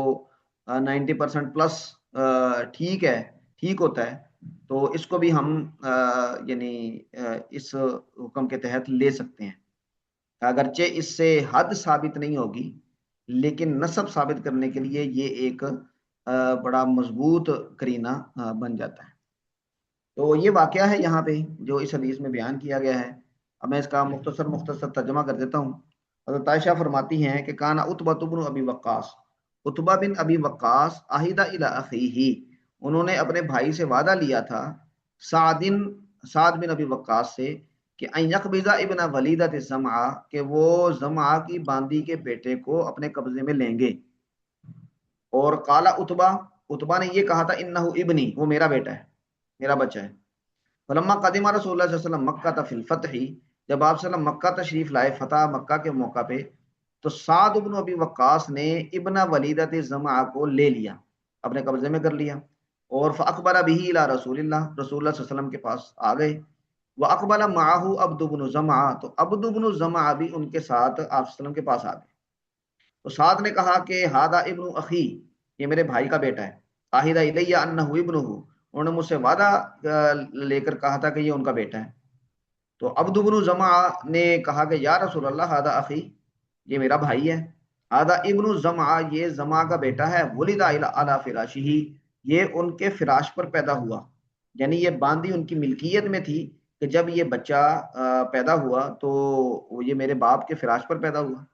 90% پلس ٹھیک ہے، ٹھیک ہوتا ہے، تو اس کو بھی ہم یعنی اس حکم کے تحت لے سکتے ہیں، اگرچہ اس سے حد ثابت نہیں ہوگی لیکن نسب ثابت کرنے کے لیے یہ ایک بڑا مضبوط کرینہ بن جاتا ہے۔ تو یہ واقعہ ہے یہاں پہ جو اس حدیث میں بیان کیا گیا ہے۔ اب میں اس کا مختصر ترجمہ کر دیتا ہوں۔ حضرت عائشہ فرماتی ہیں کہ کانا عتبہ بن ابی وقاص، عتبہ بن ابی وقاص عہد الی اخیہ، انہوں نے اپنے بھائی سے وعدہ لیا تھا، سعد بن ابی وقاص سے، کہ ان یقبض ابن ولیدۃ زمعہ، کہ وہ زمعہ کی باندی کے بیٹے کو اپنے قبضے میں لیں گے۔ اور قال عتبہ نے یہ کہا تھا انہ ابنی، وہ میرا بیٹا ہے، میرا بچہ ہے۔ فلما قدم رسول اللہ صلی اللہ علیہ وسلم مکہ فی الفتح، جب آپ صلی اللہ علیہ وسلم مکہ تشریف لائے فتح مکہ کے موقع پہ، تو سعد بن ابی وقاص نے ابن ولیدۃ زمعہ کو لے لیا، اپنے قبضے میں کر لیا، اور فاقبل به الی رسول اللہ، رسول اللہ صلی اللہ علیہ وسلم کے پاس آ گئے۔ واقبل معه عبد بن زمعہ، تو عبد بن زمعہ بھی ان کے ساتھ آپ صلی اللہ علیہ وسلم کے پاس آ گئے۔ تو سعد نے کہا کہ ہذا ابن اخی، یہ میرے بھائی کا بیٹا ہے، عہد الی انہ ابنہ، انہوں نے مجھ سے وعدہ لے کر کہا تھا کہ یہ ان کا بیٹا ہے۔ تو عبد بن زمعہ نے کہا کہ یا رسول اللہ ہذا اخی، یہ میرا بھائی ہے، ہذا ابن زمعہ، یہ زمعہ کا بیٹا ہے، ولد علی فراشہ، یہ ان کے فراش پر پیدا ہوا، یعنی یہ باندی ان کی ملکیت میں تھی کہ جب یہ بچہ پیدا ہوا تو یہ میرے باپ کے فراش پر پیدا ہوا۔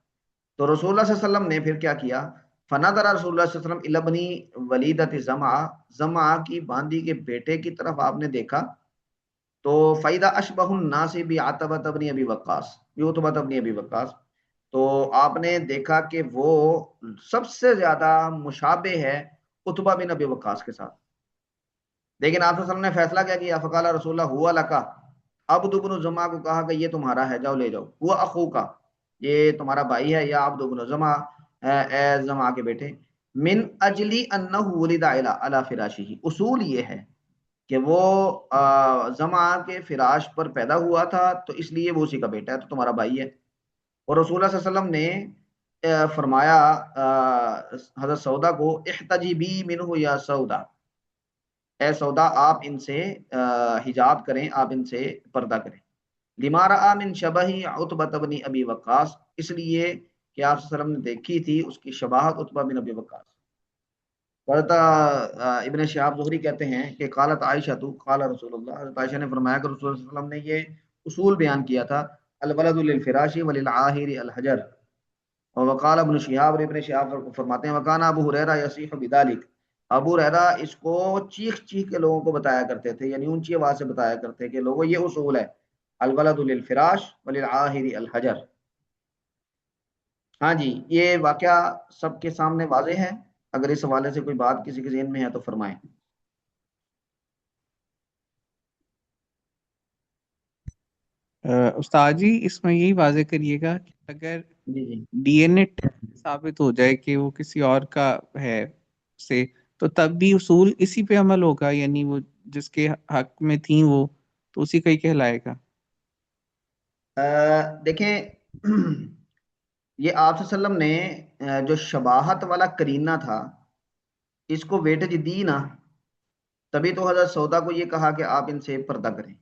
تو رسول اللہ صلی اللہ علیہ وسلم نے پھر کیا کیا، فنظر رسول اللہ صلی اللہ علیہ وسلم الی ابنی ولیدۃ زمعہ، زمعہ کی باندی کے بیٹے کی طرف آپ نے دیکھا، تو فَإِذَا أَشْبَهُ النَّاسِ بِعَتْبَةَ بْنِ أَبِي وَقَّاص، بعتبہ بن ابی وقاص، تو آپ نے دیکھا کہ وہ سب سے زیادہ مشابہ ہے عتبہ بن ابی وقاص کے ساتھ۔ لیکن آپ صلی اللہ علیہ وسلم نے فیصلہ کیا کیا، فقال رسول اللہ ہوا لکا، عبد بن زمعہ کو کہا کہ یہ تمہارا ہے، جاؤ لے جاؤ، ہوا اخو کا، یہ تمہارا بھائی ہے، یا عبد بن زمعہ، اے زمعہ کے بیٹے، من اجلی انہ ولد علی فراشہ، اصول یہ ہے کہ وہ زمعہ کے فراش پر پیدا ہوا تھا، تو اس لیے وہ اسی کا بیٹا ہے، تو تمہارا بھائی ہے۔ اور رسول اللہ صلی اللہ علیہ وسلم نے فرمایا حضرت سودا کو، احتجبی منہ یا سودا، اے سودا آپ ان سے حجاب کریں، آپ ان سے پردہ کریں، لما رأى من شبہ عتبہ بن ابی وقاص، اس لیے کہ آپ صلی اللہ علیہ وسلم نے دیکھی تھی اس کی شباہت عتبہ بن ابی وقاص۔ حضرت ابن شہاب زہری کہتے ہیں کہ قالت عائشہ تو قال رسول اللہ، حضرت عائشہ نے فرمایا کہ رسول اللہ صلی اللہ علیہ وسلم نے یہ اصول بیان کیا تھا، الولد للفراش وللعاہر الحجر۔ اور وقال ابن شہاب، اور ابن شہاب فرماتے ہیں وکان ابو ہریرہ یصیح بذلک، ابو ہریرہ اس کو چیخ چیخ کے لوگوں کو بتایا کرتے تھے، یعنی اونچی آواز سے بتایا کرتے کہ لوگوں یہ اصول ہے، الولد للفراش وللعاہر الحجر۔ ہاں جی، یہ واقعہ سب کے سامنے واضح ہے، اگر اس حوالے سے کوئی بات کسی کے ذہن میں ہے تو فرمائیں۔ استاد جی اس میں یہی واضح کریے گا کہ اگر جی جی ڈی این اے ثابت ہو جائے کہ وہ کسی اور کا ہے سے، تو تب بھی اصول اسی پہ عمل ہوگا، یعنی وہ جس کے حق میں تھیں وہ تو اسی کا ہی کہلائے گا۔ دیکھیں یہ آپ صلی اللہ علیہ وسلم نے جو شباہت والا کرینہ تھا اس کو ویٹج دی نا، تبھی تو حضرت سودا کو یہ کہا کہ آپ ان سے پردہ کریں،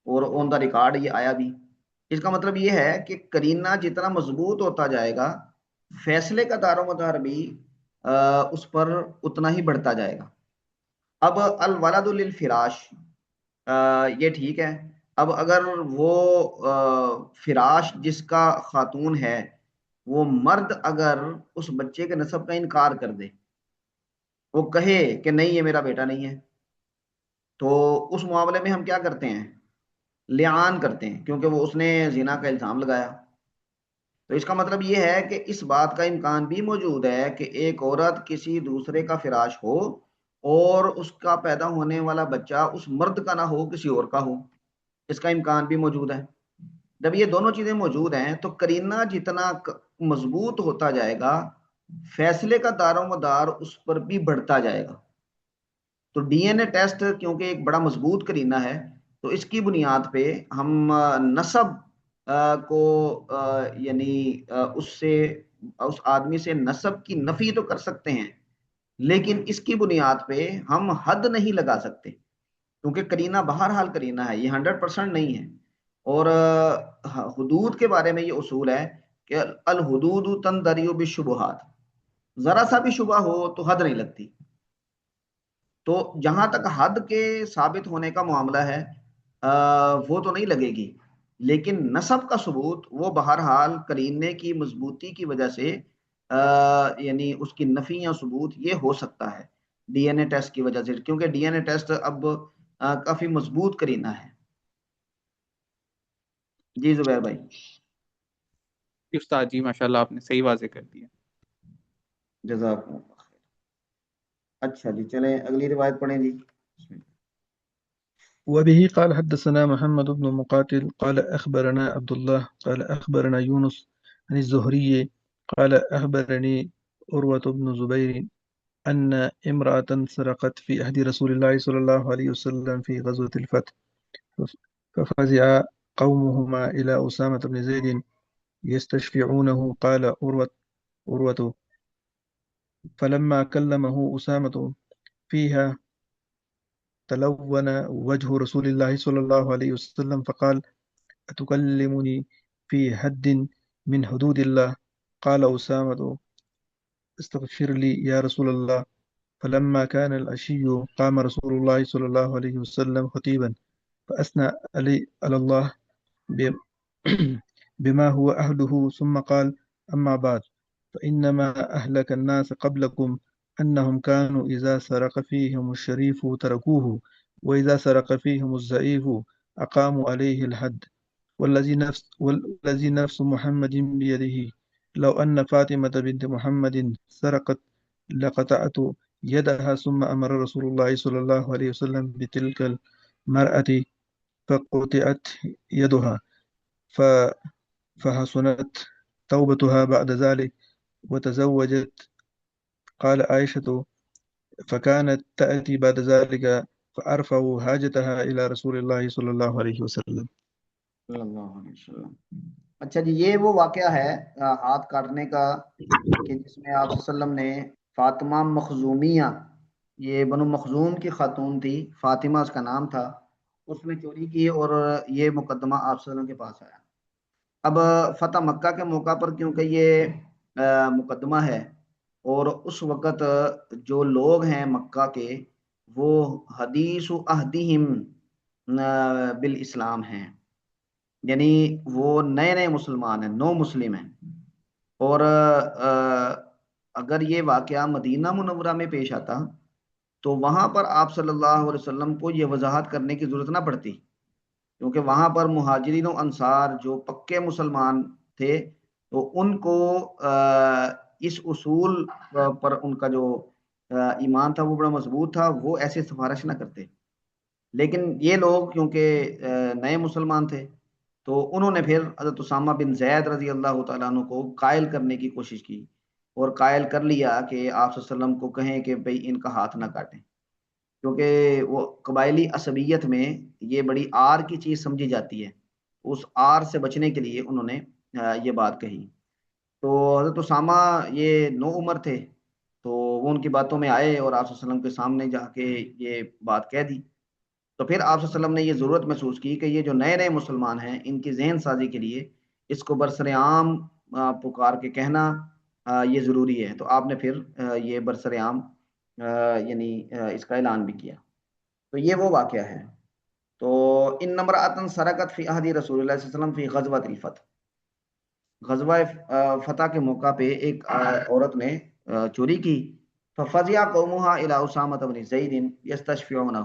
اور آن دا ریکارڈ یہ آیا بھی۔ اس کا مطلب یہ ہے کہ کرینہ جتنا مضبوط ہوتا جائے گا، فیصلے کا دار و مدار بھی اس پر اتنا ہی بڑھتا جائے گا۔ اب الولد للفراش یہ ٹھیک ہے، اب اگر وہ فراش جس کا خاتون ہے وہ مرد اگر اس بچے کے نسب کا انکار کر دے، وہ کہے کہ نہیں یہ میرا بیٹا نہیں ہے، تو اس معاملے میں ہم کیا کرتے ہیں، لعان کرتے ہیں، کیونکہ وہ اس نے زنا کا الزام لگایا۔ تو اس کا مطلب یہ ہے کہ اس بات کا امکان بھی موجود ہے کہ ایک عورت کسی دوسرے کا فراش ہو اور اس کا پیدا ہونے والا بچہ اس مرد کا نہ ہو، کسی اور کا ہو، اس کا امکان بھی موجود ہے۔ جب یہ دونوں چیزیں موجود ہیں تو کرینہ جتنا مضبوط ہوتا جائے گا، فیصلے کا دار و مدار اس پر بھی بڑھتا جائے گا۔ تو ڈی این اے ٹیسٹ کیونکہ ایک بڑا مضبوط کرینہ ہے، تو اس کی بنیاد پہ ہم نسب کو یعنی اس آدمی سے نسب کی نفی تو کر سکتے ہیں، لیکن اس کی بنیاد پہ ہم حد نہیں لگا سکتے، کیونکہ کرینہ بہرحال کرینہ ہے، یہ 100% نہیں ہے۔ اور حدود کے بارے میں یہ اصول ہے کہ الحدود تندری بالشبہات، ذرا سا بھی شبہ ہو تو حد نہیں لگتی۔ تو جہاں تک حد کے ثابت ہونے کا معاملہ ہے وہ تو نہیں لگے گی، لیکن نسب کا ثبوت وہ بہرحال کرینے کی مضبوطی کی وجہ سے یعنی اس کی نفی یا ثبوت یہ ہو سکتا ہے ڈی این اے ٹیسٹ کی وجہ سے، کیونکہ ڈی این اے ٹیسٹ اب کافی مضبوط کرینہ ہے۔ جی زبیر بھائی۔ استاد جی ماشاءاللہ آپ نے صحیح واضح کر دیا۔ جزاک اللہ خیر۔ اچھا جی چلیں اگلی روایت پڑھیں جی۔ وبه قال حدثنا محمد بن مقاتل قال أخبرنا عبد الله قال أخبرنا يونس عن الزهري قال أخبرني عروة بن زبير أن امرأة سرقت في عهد رسول الله صلى الله عليه وسلم في غزوة الفتح، ففزع قومهما إلى أسامة بن زيد يستشفعونه. قال عروة فلما كلمه أسامة فيها تلون وجه رسول الله صلى الله عليه وسلم فقال أتكلمني في حد من حدود الله؟ قال أسامة استغفر لي يا رسول الله. فلما كان العشي قام رسول الله صلى الله عليه وسلم خطيبا فأثنى على الله بما هو أهله، ثم قال أما بعد فإنما أهلك الناس قبلكم أنهم كانوا إذا سرق فيهم الشريف تركوه وإذا سرق فيهم الضعيف أقاموا عليه الحد والذي نفس محمد بيده لو أن فاطمة بنت محمد سرقت لقطعت يدها ثم أمر رسول الله صلى الله عليه وسلم بتلك المرأة فقطعت يدها ف- فحسنت توبتها بعد ذلك وتزوجت. قال عائشة فكانت تأتي بعد ذلك فأرفع حاجتها إلى رسول الله صلى الله عليه وسلم. صلی اللہ علیہ وسلم۔ اچھا جی، یہ وہ واقعہ ہے ہاتھ کاٹنے کا کہ جس میں آپ صلی اللہ علیہ وسلم نے فاطمہ مخزومیہ، یہ بنو مخزوم کی خاتون تھی، فاطمہ اس کا نام تھا، اس میں چوری کی اور یہ مقدمہ آپ صلی اللہ علیہ وسلم کے پاس آیا۔ اب فتح مکہ کے موقع پر کیونکہ یہ مقدمہ ہے اور اس وقت جو لوگ ہیں مکہ کے وہ حدیث عہدہم بالاسلام ہیں، یعنی وہ نئے نئے مسلمان ہیں، نو مسلم ہیں، اور اگر یہ واقعہ مدینہ منورہ میں پیش آتا تو وہاں پر آپ صلی اللہ علیہ وسلم کو یہ وضاحت کرنے کی ضرورت نہ پڑتی، کیونکہ وہاں پر مہاجرین و انصار جو پکے مسلمان تھے تو ان کو اس اصول پر ان کا جو ایمان تھا وہ بڑا مضبوط تھا، وہ ایسے سفارش نہ کرتے۔ لیکن یہ لوگ کیونکہ نئے مسلمان تھے تو انہوں نے پھر حضرت اسامہ بن زید رضی اللہ تعالیٰ عنہ کو قائل کرنے کی کوشش کی اور قائل کر لیا کہ آپ صلی اللہ علیہ وسلم کو کہیں کہ بھئی ان کا ہاتھ نہ کاٹیں، کیونکہ وہ قبائلی عصبیت میں یہ بڑی آر کی چیز سمجھی جاتی ہے، اس آر سے بچنے کے لیے انہوں نے یہ بات کہی۔ تو حضرت اسامہ یہ نو عمر تھے تو وہ ان کی باتوں میں آئے اور آپ صلی اللہ علیہ وسلم کے سامنے جا کے یہ بات کہہ دی۔ تو پھر آپ صلی اللہ علیہ وسلم نے یہ ضرورت محسوس کی کہ یہ جو نئے نئے مسلمان ہیں ان کی ذہن سازی کے لیے اس کو برسر عام پکار کے کہنا یہ ضروری ہے، تو آپ نے پھر یہ برسر عام یعنی اس کا اعلان بھی کیا۔ تو یہ وہ واقعہ ہے۔ تو ان امرأۃ سرقت فی عہد رسول اللہ صلی اللہ علیہ وسلم فی غزوۃ الفتح، غزوہ فتح کے موقع پہ ایک عورت نے چوری کی، ففزع قومها الی اسامہ بن زید یستشفعونہ،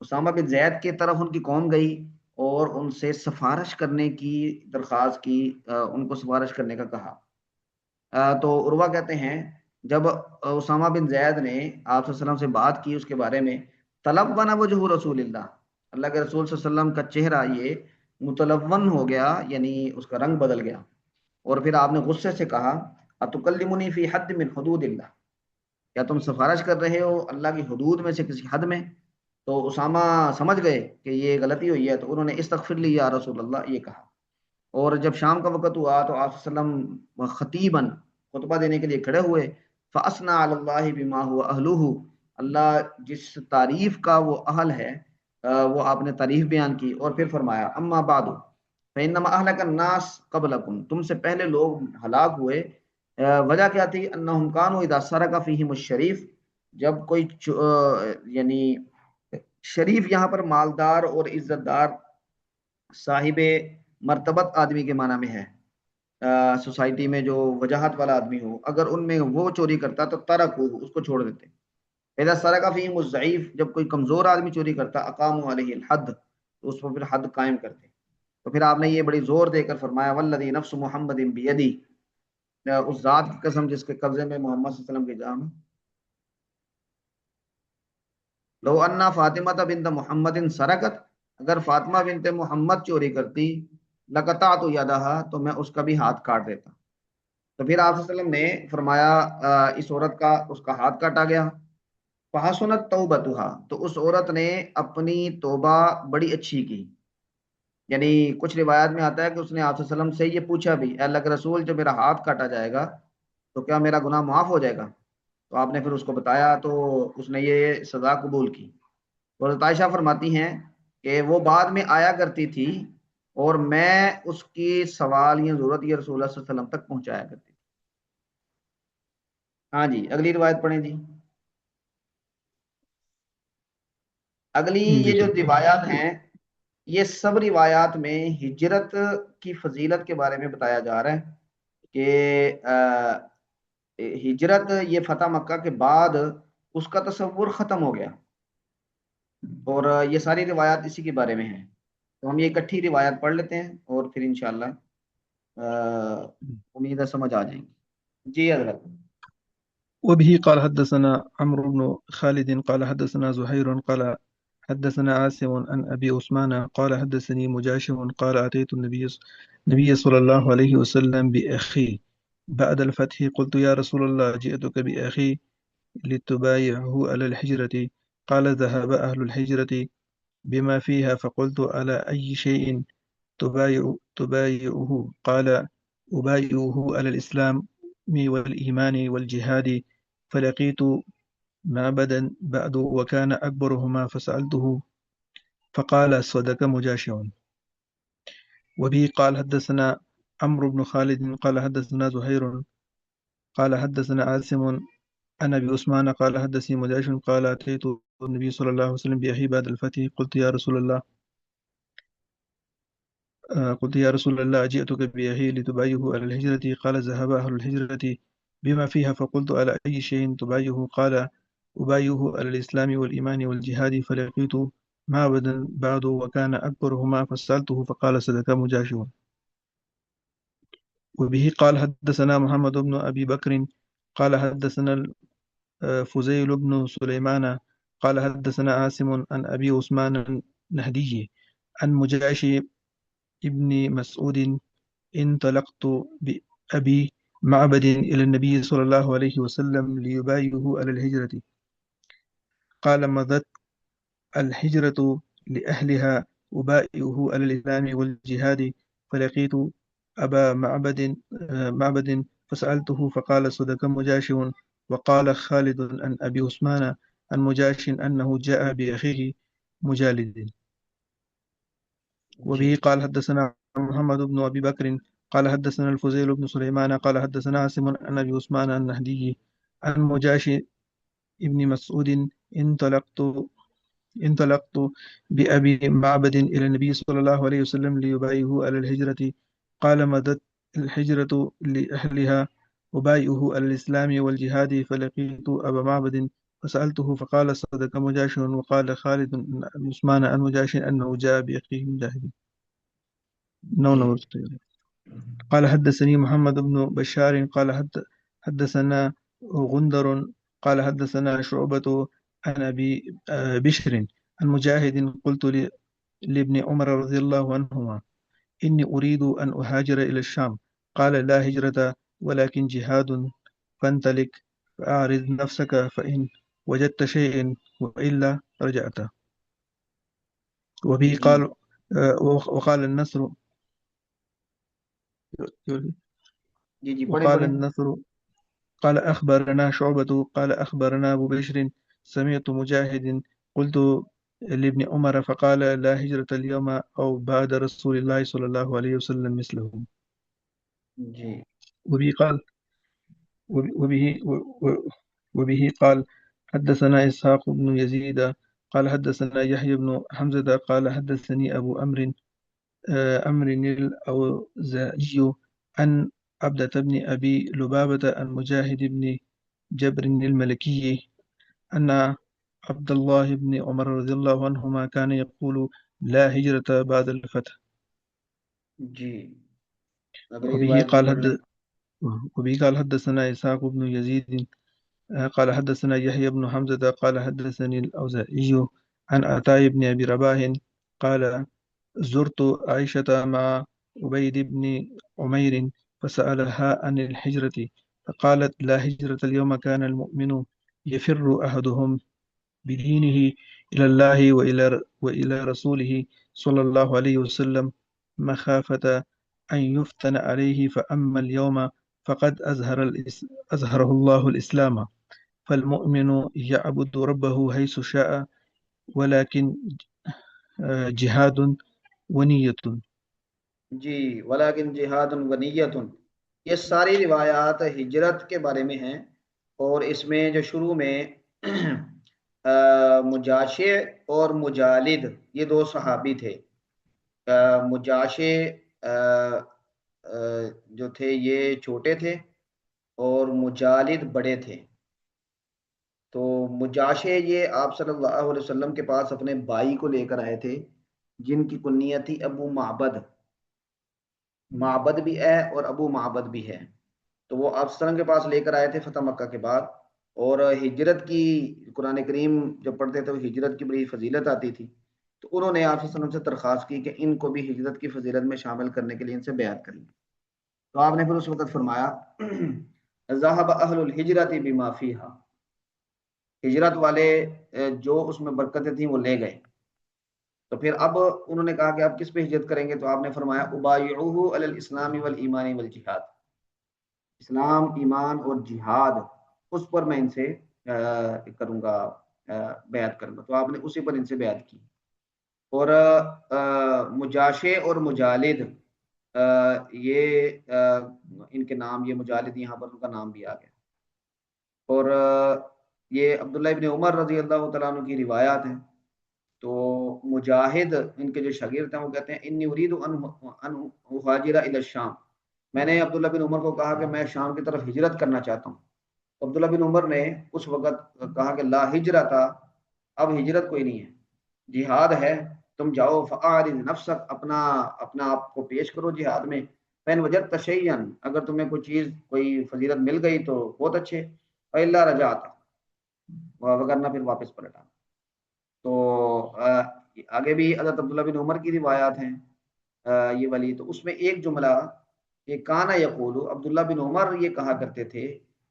اسامہ بن زید کی طرف ان کی قوم گئی اور ان سے سفارش کرنے کی درخواست کی، ان کو سفارش کرنے کا کہا۔ تو عروہ کہتے ہیں جب اسامہ بن زید نے آپ صلی اللہ علیہ وسلم سے بات کی اس کے بارے میں، تلون وجہ رسول اللہ، اللہ کے رسول صلی اللہ علیہ وسلم کا چہرہ یہ متلون ہو گیا، یعنی اس کا رنگ بدل گیا، اور پھر آپ نے غصے سے کہا اتکلمنی فی حد من حدود اللہ، کیا تم سفارش کر رہے ہو اللہ کی حدود میں سے کسی حد میں؟ تو اسامہ سمجھ گئے کہ یہ غلطی ہوئی ہے، تو انہوں نے استغفر لی یا رسول اللہ یہ کہا۔ اور جب شام کا وقت ہوا تو آپ صلی اللہ علیہ وسلم خطیباً خطبہ دینے کے لیے کھڑے ہوئے، فَأَثْنَىٰ عَلَى اللَّهِ بِمَا هُوَ أَهْلُهُ، اللہ جس تعریف کا وہ اہل ہے وہ آپ نے تعریف بیان کی، اور پھر فرمایا اما بعد فإنما أهلك الناس قبلكم، تم سے پہلے لوگ ہلاک ہوئے، وجہ کیا تھی؟ انہم كانوا اذا سرق فيهم الشریف، جب کوئی یعنی شریف یہاں پر مالدار اور عزت دار صاحب مرتبت آدمی کے معنی میں ہے، سوسائٹی میں جو وجاہت والا آدمی ہو، اگر ان میں وہ چوری کرتا تو ترک ہو، اس کو چھوڑ دیتے۔ اذا سرق فیہم الضعیف، جب کوئی کمزور آدمی چوری کرتا، اقاموا علیہ الحد، تو اس پر پھر حد قائم کرتے۔ تو پھر آپ نے یہ بڑی زور دے کر فرمایا والذی نفس محمد بیدی، اس ذات کی قسم جس کے قبضے میں محمد صلی اللہ علیہ وسلم کی جان ہے، لو انا فاطمہ بنت محمد سرقت، اگر فاطمہ بنت محمد چوری کرتی، لقطعت یدہا، تو میں اس کا بھی ہاتھ کاٹ دیتا۔ تو پھر آپ صلی اللہ علیہ وسلم نے فرمایا اس عورت کا اس کا ہاتھ کاٹا گیا، فحسنت توبتہا، تو اس عورت نے اپنی توبہ بڑی اچھی کی، یعنی کچھ روایات میں آتا ہے کہ اس نے آپ صلی اللہ علیہ وسلم سے یہ پوچھا بھی، اے اللہ کے رسول جب میرا ہاتھ کاٹا جائے گا تو کیا میرا گناہ معاف ہو جائے گا؟ تو آپ نے پھر اس کو بتایا تو اس نے یہ سزا قبول کی۔ اور حضرت عائشہ فرماتی ہیں کہ وہ بعد میں آیا کرتی تھی اور میں اس کی سوال یا ضرورت یہ رسول اللہ صلی اللہ علیہ وسلم تک پہنچایا کرتی تھی۔ ہاں جی، اگلی روایت پڑھیں جی۔ اگلی جی یہ جو روایات ہیں یہ سب روایات میں ہجرت کی فضیلت کے بارے میں بتایا جا رہا ہے کہ ہجرت یہ فتح مکہ کے بعد اس کا تصور ختم ہو گیا، اور یہ ساری روایات اسی کے بارے میں ہیں. تو ہم یہ اکٹھی روایات پڑھ لیتے ہیں اور پھر انشاءاللہ امید ہے سمجھ آ جائیں گی. جی حضرت. وبه قال حدثنا عمرو بن خالد قال حدثنا زهير قال حدثنا عاصم عن أبي عثمان قال حدثني مجاشع قال أتيت النبي صلى الله عليه وسلم بأخي بعد الفتح قلت يا رسول الله جئتك بأخي لتبايعه على الحجرة قال ذهب أهل الحجرة بما فيها فقلت على أي شيء تبايعه قال أبايعه على الإسلام والإيمان والجهاد فلقيت معبدا بعد وكان أكبرهما فسألته فقال صدق مجاشع. وبه قال حدثنا عمرو بن خالد قال حدثنا زهير قال حدثنا عاصم عن أبي عثمان قال حدثني مجاشع قال أتيت النبي صلى الله عليه وسلم بأخي بعد الفتح قلت يا رسول الله جئتك بأخي لتبايعه على الهجرة قال ذهب أهل الهجرة بما فيها فقلت على أي شيء تبايعه قال أبايعه على الإسلام والإيمان والجهاد فلقيت معبدا بعد وكان أكبرهما فسألته فقال صدق مجاشع. وبه قال حدثنا محمد بن أبي بكر قال حدثنا فزيل بن سليمان قال حدثنا عاصم عن أبي عثمان النهدي عن مجاشع ابن مسعود انطلقت بأبي معبد إلى النبي صلى الله عليه وسلم ليبايعه على الهجرة قال مضت الهجرة لأهلها أبايعه على الإسلام والجهاد فلقيت أبا معبد فسألته فقال صدق مجاشع. وقال خالد عن أبي عثمان عن مجاشع أنه جاء بأخيه مجالد. وبه قال حدثنا محمد بن أبي بكر قال حدثنا الفضيل بن سليمان قال حدثنا عاصم عن أبي عثمان النهدي عن مجاشع ابن مسعود انطلقت بأبي معبد إلى النبي صلى الله عليه وسلم ليبايعه على الهجرة قال مضت الهجرة لأهلها أبايعه على الإسلام والجهاد فلقيت أبا معبد فسألته فقال صدق مجاشع. وقال خالد بن أبي عثمان عن مجاشع أنه جاء بأخيه مجاهد. قال حدثني محمد بن بشار قال حدثنا غندر قال حدثنا شعبة عن أبي بشر عن مجاهد قلت لابن عمر رضي الله عنهما إني أريد أن أهاجر إلى الشام قال لا هجرة ولكن جهاد فانطلق فأعرض نفسك فإن وجدت شيئا وإلا رجعت. وبه قال وقال النصر وقال النصر قال أخبرنا شعبة قال أخبرنا أبو بشر سمعت مجاهد قلت لابن عمر فقال لا هجرة اليوم أو بعد رسول الله صلى الله عليه وسلم مثله. وبه قال حدثنا إسحاق بن يزيد قال حدثنا يحيى بن حمزة قال حدثني أبو أمر الأوزاعي عن عبدة بن أبي لبابة عن مجاهد بن جبر الملكي أن عبد الله بن عمر رضي الله عنهما كان يقول لا هجرة بعد الفتح. وبه قال حدثنا إسحاق بن يزيد قال حدثنا يحيى بن حمزة قال حدثني الأوزاعي عن عطاء بن أبي رباح قال زرت عائشة مع عبيد بن عمير فسألها عن الهجرة فقالت لا هجرة اليوم كان المؤمن يفر أحدهم بدينه إلى الله وإلى رسوله صلى الله عليه وسلم مخافة أن يفتن عليه فأما اليوم فقد أظهره الله الإسلام فالمؤمن يعبد ربه حيث شاء ولكن جهاد ونیت. جی ولیکن جہاد ونیت، یہ ساری روایات ہجرت کے بارے میں ہیں، اور اس میں جو شروع میں مجاشع اور مجالد یہ دو صحابی تھے. مجاشع جو تھے یہ چھوٹے تھے اور مجالد بڑے تھے. تو مجاشے یہ آپ صلی اللہ علیہ وسلم کے پاس اپنے بھائی کو لے کر آئے تھے جن کی کنیت تھی ابو معبد. معبد بھی ہے اور ابو معبد بھی ہے. تو وہ آپ صلی اللہ علیہ وسلم کے پاس لے کر آئے تھے فتح مکہ کے بعد. اور ہجرت کی قرآن کریم جب پڑھتے تھے وہ ہجرت کی بڑی فضیلت آتی تھی. تو انہوں نے آپ صلی اللہ علیہ وسلم سے درخواست کی کہ ان کو بھی ہجرت کی فضیلت میں شامل کرنے کے لیے ان سے بیعت کریں. تو آپ نے پھر اس وقت فرمایا ذهب اہل الحجرت بما فیہا، ہجرت والے جو اس میں برکتیں تھیں وہ لے گئے. تو پھر اب انہوں نے کہا کہ آپ کس پہ ہجرت کریں گے؟ تو آپ نے فرمایا ابایعوہ علی الاسلام والایمان والجہاد، اسلام، ایمان اور جہاد، اس پر میں ان سے کروں گا، بیعت کروں گا. تو آپ نے اسی پر ان سے بیعت کی. اور مجاشے اور مجالد یہ ان کے نام، یہ مجالد یہاں پر ان کا نام بھی آ گیا. اور یہ عبداللہ ابن عمر رضی اللہ تعالیٰ عنہ کی روایات ہیں. تو مجاہد ان کے جو شاگرد ہیں وہ کہتے ہیں انی اريد ان اهاجر الى الشام، میں نے عبداللہ بن عمر کو کہا کہ میں شام کی طرف ہجرت کرنا چاہتا ہوں. عبداللہ بن عمر نے اس وقت کہا کہ لا ہجرت، اب ہجرت کوئی نہیں ہے، جہاد ہے، تم جاؤ. فاعرض نفسک، اپنا آپ کو پیش کرو جہاد میں. فین وجدت شیئا، اگر تمہیں کوئی چیز، کوئی فضیلت مل گئی تو بہت اچھے. فالا رجعت، وگرنہ پھر واپس پلٹا. تو آگے بھی حضرت عبداللہ بن عمر کی روایات ہیں یہ والی. تو اس میں ایک جملہ کہ کانا یقول، عبداللہ بن عمر یہ کہا کرتے تھے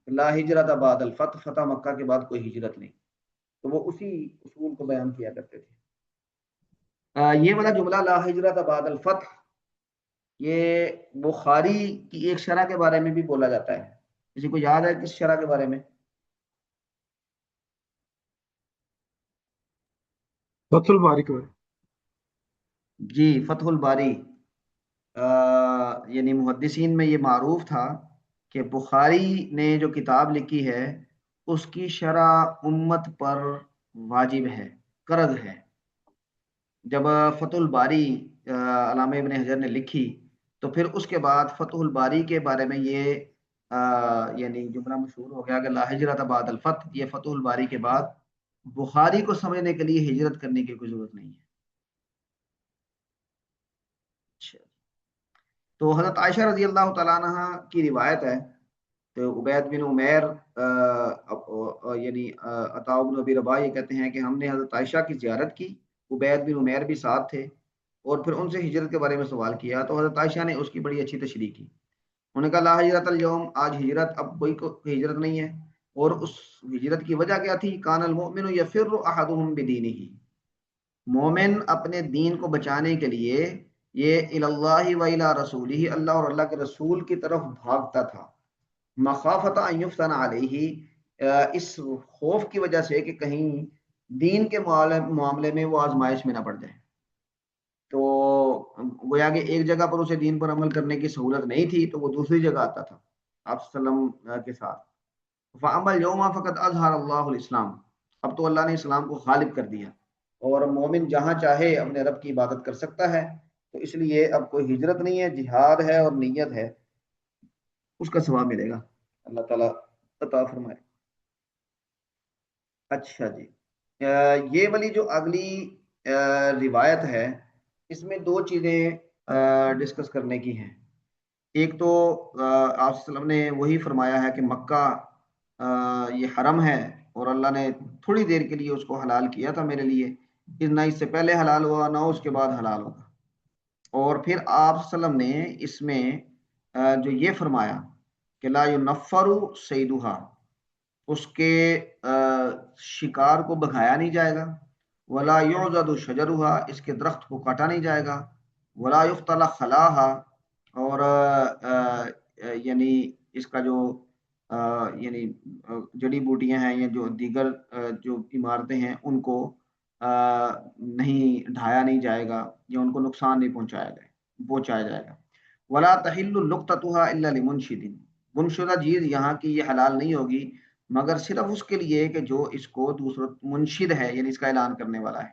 لا ہجرت بعد الفتح، فتح مکہ کے بعد کوئی ہجرت نہیں. تو وہ اسی اصول کو بیان کیا کرتے تھے. یہ والا جملہ لا ہجرت بعد الفتح یہ بخاری کی ایک شرح کے بارے میں بھی بولا جاتا ہے. کسی کو یاد ہے کس شرح کے بارے میں؟ فتح الباری کو. جی، فتح الباری. یعنی محدثین میں یہ معروف تھا کہ بخاری نے جو کتاب لکھی ہے اس کی شرح امت پر واجب ہے، قرض ہے. جب فتح الباری علامہ ابن حجر نے لکھی تو پھر اس کے بعد فتح الباری کے بارے میں یہ یعنی جملہ مشہور ہو گیا کہ لا ہجرت بعد الفتح، یہ فتح الباری کے بعد بخاری کو سمجھنے کے لیے ہجرت کرنے کی کوئی ضرورت نہیں ہے. تو حضرت عائشہ رضی اللہ تعالیٰ عنہ کی روایت ہے تو عبید بن عمیر یعنی عطاء بن ابی رباح یہ کہتے ہیں کہ ہم نے حضرت عائشہ کی زیارت کی، عبید بن عمیر بھی ساتھ تھے، اور پھر ان سے ہجرت کے بارے میں سوال کیا. تو حضرت عائشہ نے اس کی بڑی اچھی تشریح کی. انہوں نے کہا لا ہجرت اليوم، آج ہجرت، اب کوئی ہجرت نہیں ہے. اور اس ہجرت کی وجہ کیا تھی؟ کان المؤمن یفر احدهم بدینہ، مومن اپنے دین کو بچانے کے لیے یہ اللہ و الی رسولہ، اللہ اور اللہ کے رسول کی طرف بھاگتا تھا. مخافت ان یفتن علیہ، اس خوف کی وجہ سے کہ کہیں دین کے معاملے میں وہ آزمائش میں نہ پڑ جائے. تو گویا کہ ایک جگہ پر اسے دین پر عمل کرنے کی سہولت نہیں تھی تو وہ دوسری جگہ آتا تھا آپ صلی اللہ علیہ وسلم کے ساتھ. فَأَمَّا الْيَوْمَ فَقَدْ أَظْهَرَ اللَّهُ الْإِسْلَامَ، اب تو اللہ نے اسلام کو غالب کر دیا اور مومن جہاں چاہے اپنے رب کی عبادت کر سکتا ہے. تو اس لیے اب کوئی ہجرت نہیں ہے، جہاد ہے اور نیت ہے، اس کا ثواب ملے گا، اللہ تعالیٰ عطا فرمائے. اچھا جی، یہ والی جو اگلی روایت ہے اس میں دو چیزیں ڈسکس کرنے کی ہیں. ایک تو آپ صلی اللہ علیہ وسلم نے وہی فرمایا ہے کہ مکہ یہ حرم ہے اور اللہ نے تھوڑی دیر کے لیے اس کو حلال کیا تھا میرے لیے، نہ اس سے پہلے حلال ہوا نہ اس کے بعد حلال ہوگا. اور پھر آپ صلی اللہ علیہ وسلم نے اس میں جو یہ فرمایا کہ لا ينفر صیدھا، اس کے شکار کو بھگایا نہیں جائے گا، ولا يعضد شجرھا، اس کے درخت کو کاٹا نہیں جائے گا، ولا يقتل خلاھا، اور یعنی اس کا جو یعنی جڑی بوٹیاں ہیں یا جو دیگر جو عمارتیں ہیں ان کو نہیں ڈھایا نہیں جائے گا یا ان کو نقصان نہیں پہنچایا جائے گا. ولا تحل لقطتها الا لمنشد، گمشدہ چیز یہاں کی یہ حلال نہیں ہوگی مگر صرف اس کے لیے کہ جو اس کو دوسرا منشد ہے یعنی اس کا اعلان کرنے والا ہے.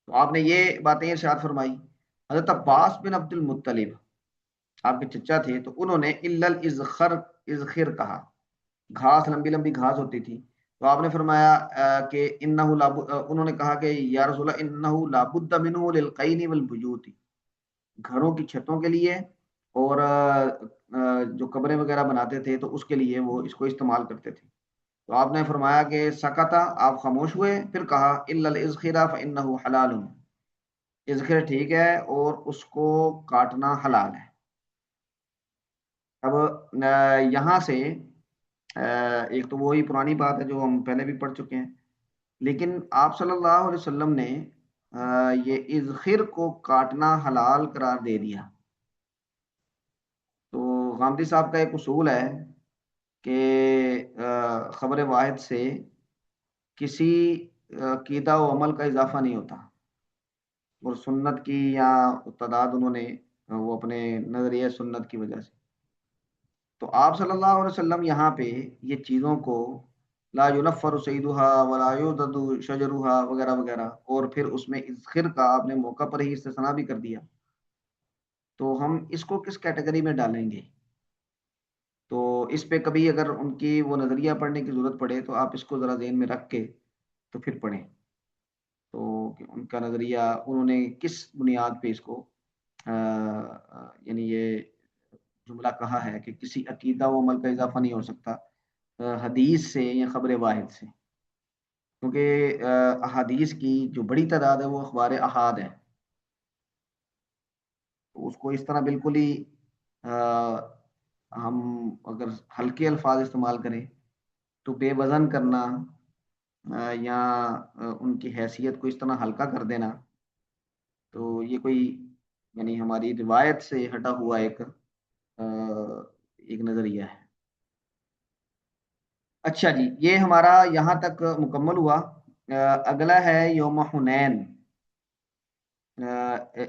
تو آپ نے یہ باتیں ارشاد فرمائی. حضرت عباس بن عبد المطلب آپ کے چچا تھے، تو انہوں نے الا الازخر، ازخر کہا، گھاس، لمبی لمبی گھاس ہوتی تھی. تو آپ نے فرمایا کہ انہوں نے کہا کہ یا رسول اللہ انہ لابد منہ للقین والبیوت، گھروں کی چھتوں کے لیے اور جو قبریں وغیرہ بناتے تھے تو اس کے لیے وہ اس کو استعمال کرتے تھے. تو آپ نے فرمایا کہ سکتا، آپ خاموش ہوئے. پھر کہا الا الازخر فانہ حلال، ازخر ٹھیک ہے اور اس کو کاٹنا حلال ہے. اب یہاں سے ایک تو وہی پرانی بات ہے جو ہم پہلے بھی پڑھ چکے ہیں، لیکن آپ صلی اللہ علیہ وسلم نے یہ ازخر کو کاٹنا حلال قرار دے دیا. تو غامدی صاحب کا ایک اصول ہے کہ خبر واحد سے کسی عقیدہ و عمل کا اضافہ نہیں ہوتا، اور سنت کی یا تعداد انہوں نے وہ اپنے نظریہ سنت کی وجہ سے. تو آپ صلی اللہ علیہ وسلم یہاں پہ یہ چیزوں کو لا ينفر سیدها ولا يعضد شجرها وغیرہ وغیرہ، اور پھر اس میں ازخر کا آپ نے موقع پر ہی استثناء بھی کر دیا. تو ہم اس کو کس کیٹیگری میں ڈالیں گے؟ تو اس پہ کبھی اگر ان کی وہ نظریہ پڑھنے کی ضرورت پڑے تو آپ اس کو ذرا ذہن میں رکھ کے تو پھر پڑھیں، تو کہ ان کا نظریہ انہوں نے کس بنیاد پہ اس کو یعنی یہ جملہ کہا ہے کہ کسی عقیدہ و عمل کا اضافہ نہیں ہو سکتا حدیث سے یا خبر واحد سے، کیونکہ احادیث کی جو بڑی تعداد ہے وہ اخبار احاد ہے. تو اس کو اس طرح بالکل ہی ہم اگر ہلکے الفاظ استعمال کریں تو بے وزن کرنا یا ان کی حیثیت کو اس طرح ہلکا کر دینا، تو یہ کوئی یعنی ہماری روایت سے ہٹا ہوا ایک نظریہ ہے. اچھا جی، یہ ہمارا یہاں تک مکمل ہوا. اگلا ہے یوم حنین،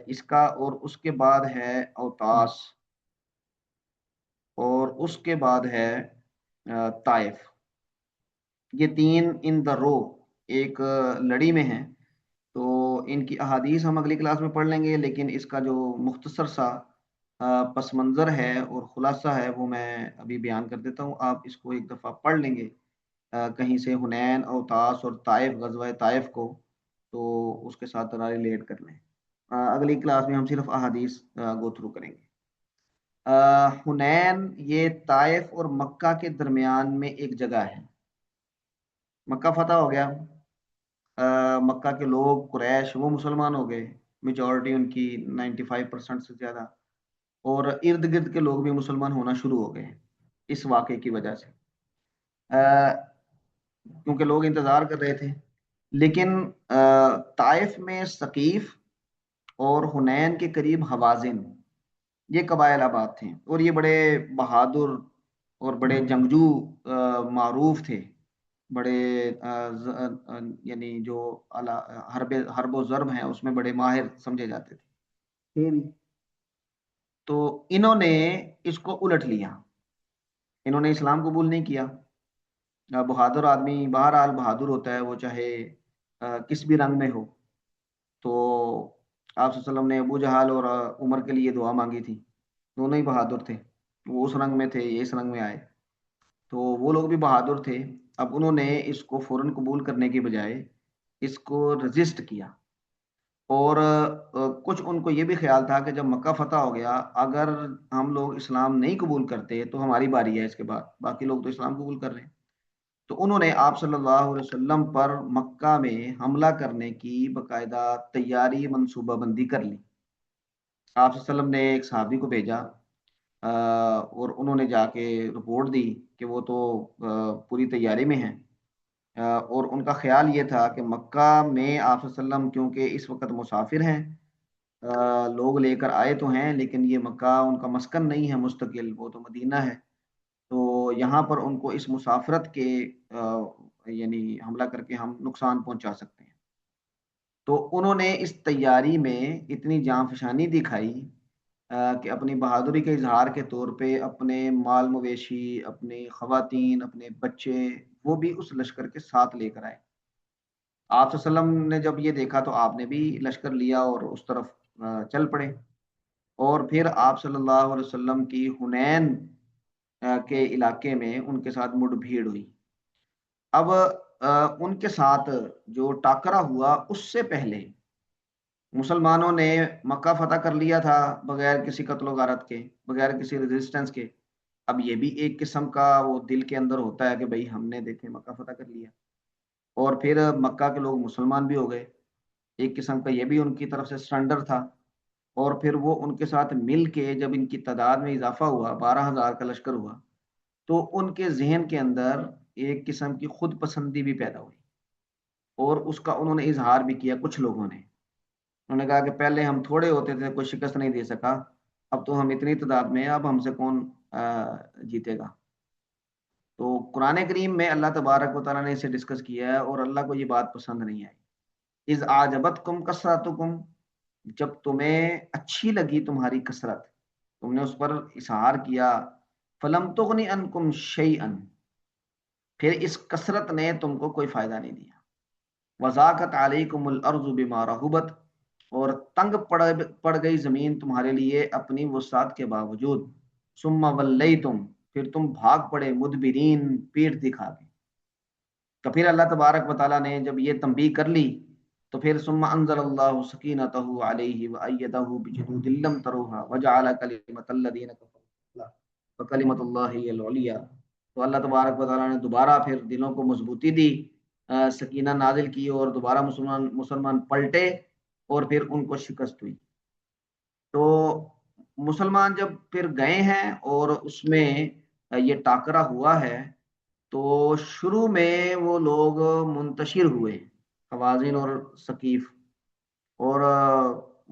اس کا، اور اس کے بعد ہے اوتاس، اور اس کے بعد ہے طائف. یہ تین ان دا رو ایک لڑی میں ہیں. تو ان کی احادیث ہم اگلی کلاس میں پڑھ لیں گے، لیکن اس کا جو مختصر سا پس منظر ہے اور خلاصہ ہے وہ میں ابھی بیان کر دیتا ہوں. آپ اس کو ایک دفعہ پڑھ لیں گے کہیں سے حنین، اوتاس اور طائف، غزوہ طائف کو، تو اس کے ساتھ ذرا ریلیٹ کر لیں. اگلی کلاس میں ہم صرف احادیث گو تھرو کریں گے. حنین یہ طائف اور مکہ کے درمیان میں ایک جگہ ہے. مکہ فتح ہو گیا، مکہ کے لوگ قریش وہ مسلمان ہو گئے، میجورٹی ان کی 95% سے زیادہ، اور ارد گرد کے لوگ بھی مسلمان ہونا شروع ہو گئے اس واقعے کی وجہ سے، کیونکہ لوگ انتظار کر رہے تھے. لیکن طائف میں ثقیف اور حنین کے قریب حوازن، یہ قبائل آباد تھے، اور یہ بڑے بہادر اور بڑے جنگجو معروف تھے، بڑے یعنی جو حرب و ضرب ہیں اس میں بڑے ماہر سمجھے جاتے تھے. تو انہوں نے اس کو الٹ لیا، انہوں نے اسلام قبول نہیں کیا. بہادر آدمی بہرحال بہادر ہوتا ہے، وہ چاہے کس بھی رنگ میں ہو. تو آپ صلی اللہ علیہ وسلم نے ابو جہل اور عمر کے لیے دعا مانگی تھی، دونوں ہی بہادر تھے، وہ اس رنگ میں تھے، یہ اس رنگ میں آئے. تو وہ لوگ بھی بہادر تھے. اب انہوں نے اس کو فوراً قبول کرنے کے بجائے اس کو رجسٹ کیا، اور کچھ ان کو یہ بھی خیال تھا کہ جب مکہ فتح ہو گیا اگر ہم لوگ اسلام نہیں قبول کرتے تو ہماری باری ہے اس کے بعد، باقی لوگ تو اسلام قبول کر رہے ہیں. تو انہوں نے آپ صلی اللہ علیہ وسلم پر مکہ میں حملہ کرنے کی باقاعدہ تیاری منصوبہ بندی کر لی. آپ صلی اللہ علیہ وسلم نے ایک صحابی کو بھیجا اور انہوں نے جا کے رپورٹ دی کہ وہ تو پوری تیاری میں ہیں، اور ان کا خیال یہ تھا کہ مکہ میں آپ صلی اللہ علیہ وسلم کیونکہ اس وقت مسافر ہیں، لوگ لے کر آئے تو ہیں لیکن یہ مکہ ان کا مسکن نہیں ہے مستقل، وہ تو مدینہ ہے. تو یہاں پر ان کو اس مسافرت کے یعنی حملہ کر کے ہم نقصان پہنچا سکتے ہیں. تو انہوں نے اس تیاری میں اتنی جاں فشانی دکھائی کہ اپنی بہادری کے اظہار کے طور پہ اپنے مال مویشی، اپنی خواتین، اپنے بچے، وہ بھی اس لشکر کے ساتھ لے کر آئے. آپ صلی اللہ علیہ وسلم نے جب یہ دیکھا تو آپ نے بھی لشکر لیا اور اس طرف چل پڑے. اور پھر آپ صلی اللہ علیہ وسلم کی حنین کے علاقے میں ان کے ساتھ مڑ بھیڑ ہوئی۔ اب ان کے ساتھ جو ٹاکرا ہوا اس سے پہلے مسلمانوں نے مکہ فتح کر لیا تھا بغیر کسی قتل و غارت کے، بغیر کسی ریزسٹنس کے۔ اب یہ بھی ایک قسم کا وہ دل کے اندر ہوتا ہے کہ بھئی ہم نے دیکھے مکہ فتح کر لیا، اور پھر مکہ کے لوگ مسلمان بھی ہو گئے، ایک قسم کا یہ بھی ان کی طرف سے سرنڈر تھا۔ اور پھر وہ ان کے ساتھ مل کے جب ان کی تعداد میں اضافہ ہوا، 12,000 کا لشکر ہوا، تو ان کے ذہن کے اندر ایک قسم کی خود پسندی بھی پیدا ہوئی، اور اس کا انہوں نے اظہار بھی کیا کچھ لوگوں نے۔ انہوں نے کہا کہ پہلے ہم تھوڑے ہوتے تھے، کوئی شکست نہیں دے سکا، اب تو ہم اتنی تعداد میں ہیں، اب ہم سے کون جیتے گا۔ تو قرآن کریم میں اللہ تبارک و تعالیٰ نے اسے ڈسکس کیا ہے، اور اللہ کو یہ بات پسند نہیں آئی۔ اذ اعجبتکم کثرتکم، جب تمہیں اچھی لگی تمہاری کثرت، تم نے اس پر اظہار کیا، فلم تغنی عنکم شیئا، پھر اس کثرت نے تم کو کوئی فائدہ نہیں دیا۔ وضاقت علیکم الارض بما رحبت، اور تنگ پڑ گئی زمین تمہارے لیے اپنی وسعت کے باوجود۔ ثم ولیتم، پھر تم بھاگ پڑے، مدبرین، پیٹھ دکھا کے۔ تو پھر اللہ تبارک و تعالیٰ نے جب یہ تنبیہ کر لی تو پھر ثم انزل اللہ سکینتہ علیہ وایدہ بجنود لم تروها وجعل کلمۃ الذین کفروا وکلمۃ اللہ ہی العلیٰ۔ تو اللہ تبارک و تعالیٰ نے دوبارہ پھر دلوں کو مضبوطی دی، سکینہ نازل کی، اور دوبارہ مسلمان پلٹے، اور پھر ان کو شکست ہوئی۔ تو مسلمان جب پھر گئے ہیں اور اس میں یہ ٹاکرا ہوا ہے، تو شروع میں وہ لوگ منتشر ہوئے، خوازن اور ثقیف، اور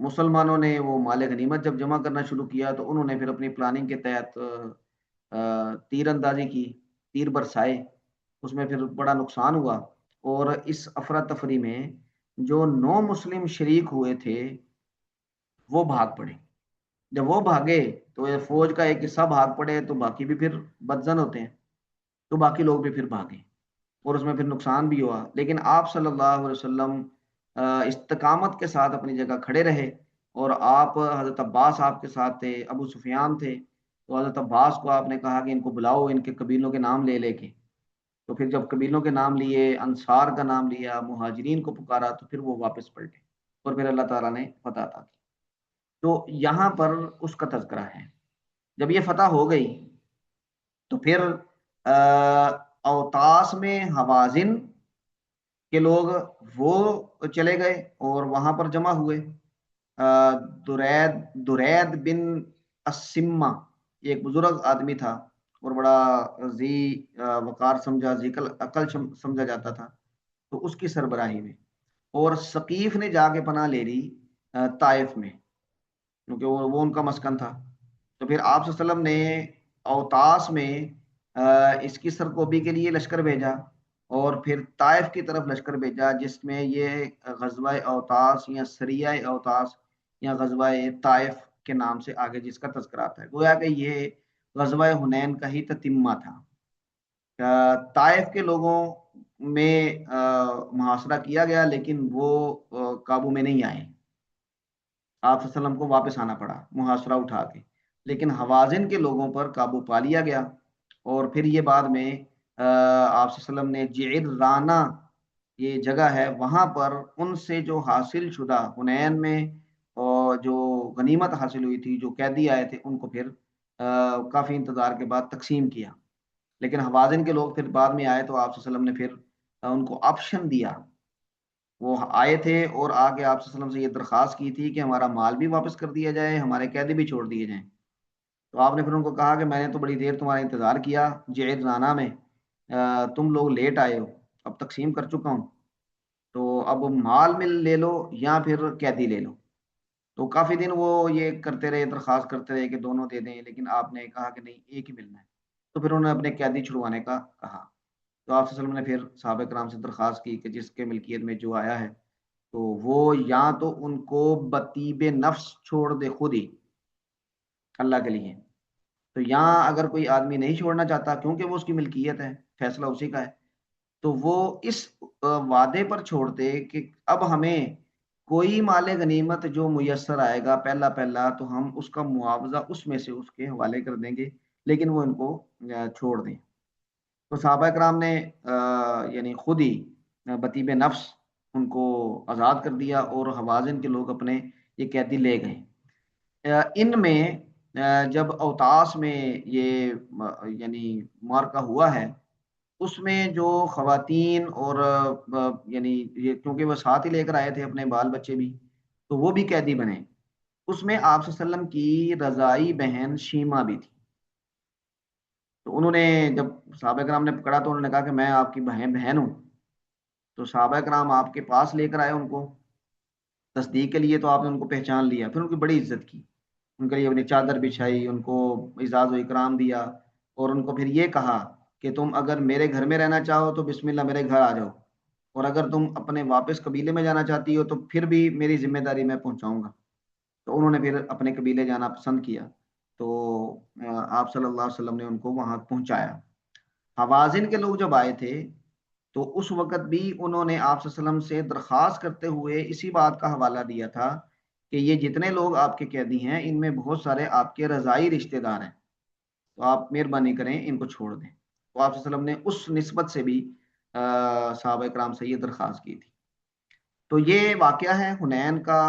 مسلمانوں نے وہ مال غنیمت جب جمع کرنا شروع کیا تو انہوں نے پھر اپنی پلاننگ کے تحت تیر اندازی کی، تیر برسائے، اس میں پھر بڑا نقصان ہوا، اور اس افراتفری میں جو 9 مسلم شریک ہوئے تھے وہ بھاگ پڑے۔ جب وہ بھاگے تو یہ فوج کا ایک حصہ بھاگ پڑے، تو باقی بھی پھر بدزن ہوتے ہیں، تو باقی لوگ بھی پھر بھاگے، اور اس میں پھر نقصان بھی ہوا۔ لیکن آپ صلی اللہ علیہ وسلم استقامت کے ساتھ اپنی جگہ کھڑے رہے، اور آپ حضرت عباس آپ کے ساتھ تھے، ابو سفیان تھے، تو حضرت عباس کو آپ نے کہا کہ ان کو بلاؤ، ان کے قبیلوں کے نام لے لے کے۔ تو پھر جب قبیلوں کے نام لیے، انصار کا نام لیا، مہاجرین کو پکارا، تو پھر وہ واپس پلٹے، اور پھر اللہ تعالیٰ نے فتح عطا کی۔ تو یہاں پر اس کا تذکرہ ہے۔ جب یہ فتح ہو گئی تو پھر اوتاس میں حوازن کے لوگ وہ چلے گئے اور وہاں پر جمع ہوئے۔ درید بن اسمہ، یہ ایک بزرگ آدمی تھا اور بڑا ذی وقار سمجھا، ذی عقل سمجھا جاتا تھا، تو اس کی سربراہی میں۔ اور ثقیف نے جا کے پناہ لے لی طائف میں، کیونکہ وہ ان کا مسکن تھا۔ تو پھر آپ صلی اللہ علیہ وسلم نے اوتاس میں اس کی سرکوبی کے لیے لشکر بھیجا، اور پھر طائف کی طرف لشکر بھیجا، جس میں یہ غزوہ اوتاس یا سریہ اوتاس یا غزوہ طائف کے نام سے آگے جس کا تذکرہ آتا ہے۔ گویا کہ یہ غزوہ حنین کا ہی تتمہ تھا۔ طائف کے لوگوں میں محاصرہ کیا گیا، لیکن وہ قابو میں نہیں آئے، آپ صلی اللہ علیہ وسلم کو واپس آنا پڑا محاصرہ اٹھا کے۔ لیکن حوازن کے لوگوں پر قابو پا لیا گیا، اور پھر یہ بعد میں آپ صلی اللہ علیہ وسلم نے جعرانہ، یہ جگہ ہے، وہاں پر ان سے جو حاصل شدہ حنین میں اور جو غنیمت حاصل ہوئی تھی، جو قیدی آئے تھے، ان کو پھر کافی انتظار کے بعد تقسیم کیا۔ لیکن حوازن کے لوگ پھر بعد میں آئے، تو آپ صلی اللہ علیہ وسلم نے پھر ان کو آپشن دیا۔ وہ آئے تھے اور آ کے آپ صلی اللہ علیہ وسلم سے یہ درخواست کی تھی کہ ہمارا مال بھی واپس کر دیا جائے، ہمارے قیدی بھی چھوڑ دیے جائیں۔ تو آپ نے پھر ان کو کہا کہ میں نے تو بڑی دیر تمہارا انتظار کیا جعرانہ میں، تم لوگ لیٹ آئے ہو، اب تقسیم کر چکا ہوں، تو اب مال مل لے لو یا پھر قیدی لے لو۔ تو کافی دن وہ یہ کرتے رہے، درخواست کرتے رہے کہ دونوں دے دیں، لیکن آپ نے کہا کہ نہیں، ایک ہی ملنا ہے۔ تو پھر انہوں نے اپنے قیدی چھڑوانے کا کہا، تو آپ صلی اللہ علیہ وسلم نے پھر صحابہ کرام سے درخواست کی کہ جس کے ملکیت میں جو آیا ہے تو وہ یا تو ان کو بطیب نفس چھوڑ دے خود ہی اللہ کے لیے، تو یہاں اگر کوئی آدمی نہیں چھوڑنا چاہتا کیونکہ وہ اس کی ملکیت ہے، فیصلہ اسی کا ہے، تو وہ اس وعدے پر چھوڑتے کہ اب ہمیں کوئی مال غنیمت جو میسر آئے گا پہلا پہلا تو ہم اس کا معاوضہ اس میں سے اس کے حوالے کر دیں گے، لیکن وہ ان کو چھوڑ دیں۔ تو صحابہ کرام نے یعنی خود ہی بطیب نفس ان کو آزاد کر دیا، اور حوازن کے لوگ اپنے یہ قیدی لے گئے۔ ان میں جب اوتاس میں یہ یعنی مارکا ہوا ہے، اس میں جو خواتین اور یعنی یہ کیونکہ وہ ساتھ ہی لے کر آئے تھے اپنے بال بچے بھی، تو وہ بھی قیدی بنے۔ اس میں آپ صلی اللہ علیہ وسلم کی رضائی بہن شیمہ بھی تھی۔ تو انہوں نے جب صحابہ کرام نے پکڑا تو انہوں نے کہا کہ میں آپ کی بہن ہوں۔ تو صحابہ کرام آپ کے پاس لے کر آئے ان کو تصدیق کے لیے، تو آپ نے ان کو پہچان لیا، پھر ان کی بڑی عزت کی، ان کے لیے اپنی چادر بچھائی، ان کو اعزاز و اکرام دیا، اور ان کو پھر یہ کہا کہ تم اگر میرے گھر میں رہنا چاہو تو بسم اللہ میرے گھر آ جاؤ، اور اگر تم اپنے واپس قبیلے میں جانا چاہتی ہو تو پھر بھی میری ذمہ داری میں پہنچاؤں گا۔ تو انہوں نے پھر اپنے قبیلے جانا پسند کیا، تو آپ صلی اللہ علیہ وسلم نے ان کو وہاں پہنچایا۔ حوازن کے لوگ جب آئے تھے تو اس وقت بھی انہوں نے آپ صلی اللہ علیہ وسلم سے درخواست کرتے ہوئے اسی بات کا حوالہ دیا تھا کہ یہ جتنے لوگ آپ کے قیدی ہیں ان میں بہت سارے آپ کے رضائی رشتہ دار ہیں، تو آپ مہربانی کریں ان کو چھوڑ دیں۔ تو آپ صلی اللہ علیہ وسلم نے اس نسبت سے بھی صحابہ کرام سے یہ درخواست کی تھی۔ تو یہ واقعہ ہے حنین کا،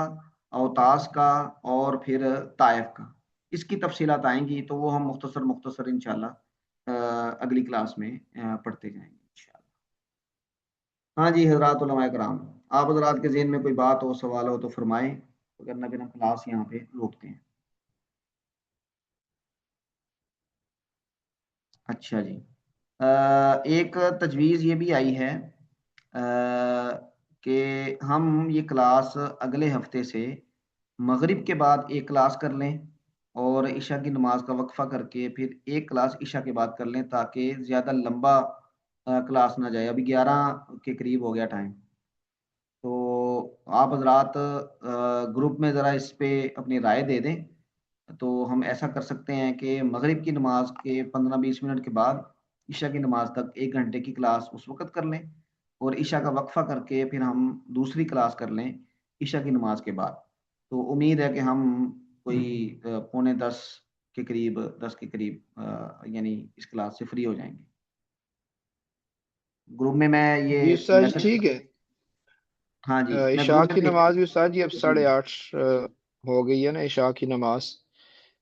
اوتاس کا، اور پھر طائف کا۔ اس کی تفصیلات آئیں گی تو وہ ہم مختصر انشاءاللہ اگلی کلاس میں پڑھتے جائیں گے انشاءاللہ۔ ہاں جی حضرات علماء کرام، آپ حضرات کے ذہن میں کوئی بات ہو، سوال ہو تو فرمائیں، ورنہ پھر ہم کلاس یہاں پہ روکتے ہیں۔ اچھا جی، ایک تجویز یہ بھی آئی ہے کہ ہم یہ کلاس اگلے ہفتے سے مغرب کے بعد ایک کلاس کر لیں، اور عشاء کی نماز کا وقفہ کر کے پھر ایک کلاس عشاء کے بعد کر لیں، تاکہ زیادہ لمبا کلاس نہ جائے۔ ابھی 11 کے قریب ہو گیا ٹائم، تو آپ حضرات گروپ میں ذرا اس پہ اپنی رائے دے دیں۔ تو ہم ایسا کر سکتے ہیں کہ مغرب کی نماز کے 15-20 منٹ کے بعد عشاء کی نماز تک 1 گھنٹے کی کلاس اس وقت کر لیں، اور عشاء کا وقفہ کر کے پھر ہم دوسری کلاس کر لیں عشاء کی نماز کے بعد۔ تو امید ہے کہ ہم کوئی 9:45 کے قریب 10 کے قریب یعنی اس کلاس سے فری ہو جائیں گے۔ گروپ میں جی یہ استاد جی میسج، ٹھیک ہے۔ ہاں جی میں عشاء گروپ کی میں نماز بھی استاد جی اب جی 8:30 ہو گئی ہے نا عشاء کی نماز،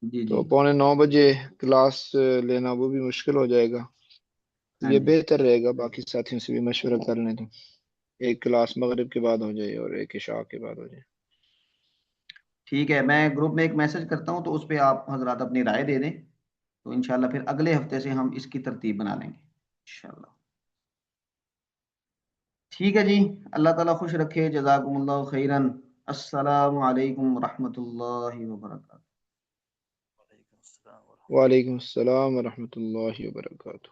جی تو 8:45 بجے کلاس لینا وہ بھی مشکل ہو جائے گا، ہاں یہ جی بہتر رہے گا باقی ساتھیوں سے بھی مشورہ کر لیں تو ایک کلاس مغرب کے بعد ہو جائے اور ایک عشاء کے بعد ہو جائے۔ ٹھیک ہے، میں گروپ میں ایک میسج کرتا ہوں، تو اس پہ آپ حضرات اپنی رائے دے دیں، تو انشاءاللہ پھر اگلے ہفتے سے ہم اس کی ترتیب بنا لیں گے انشاءاللہ۔ ٹھیک ہے جی، اللہ تعالیٰ خوش رکھے، جزاکم اللہ خیرن۔ السلام علیکم ورحمۃ اللہ وبرکاتہ۔ وعلیکم السلام ورحمۃ اللہ وبرکاتہ۔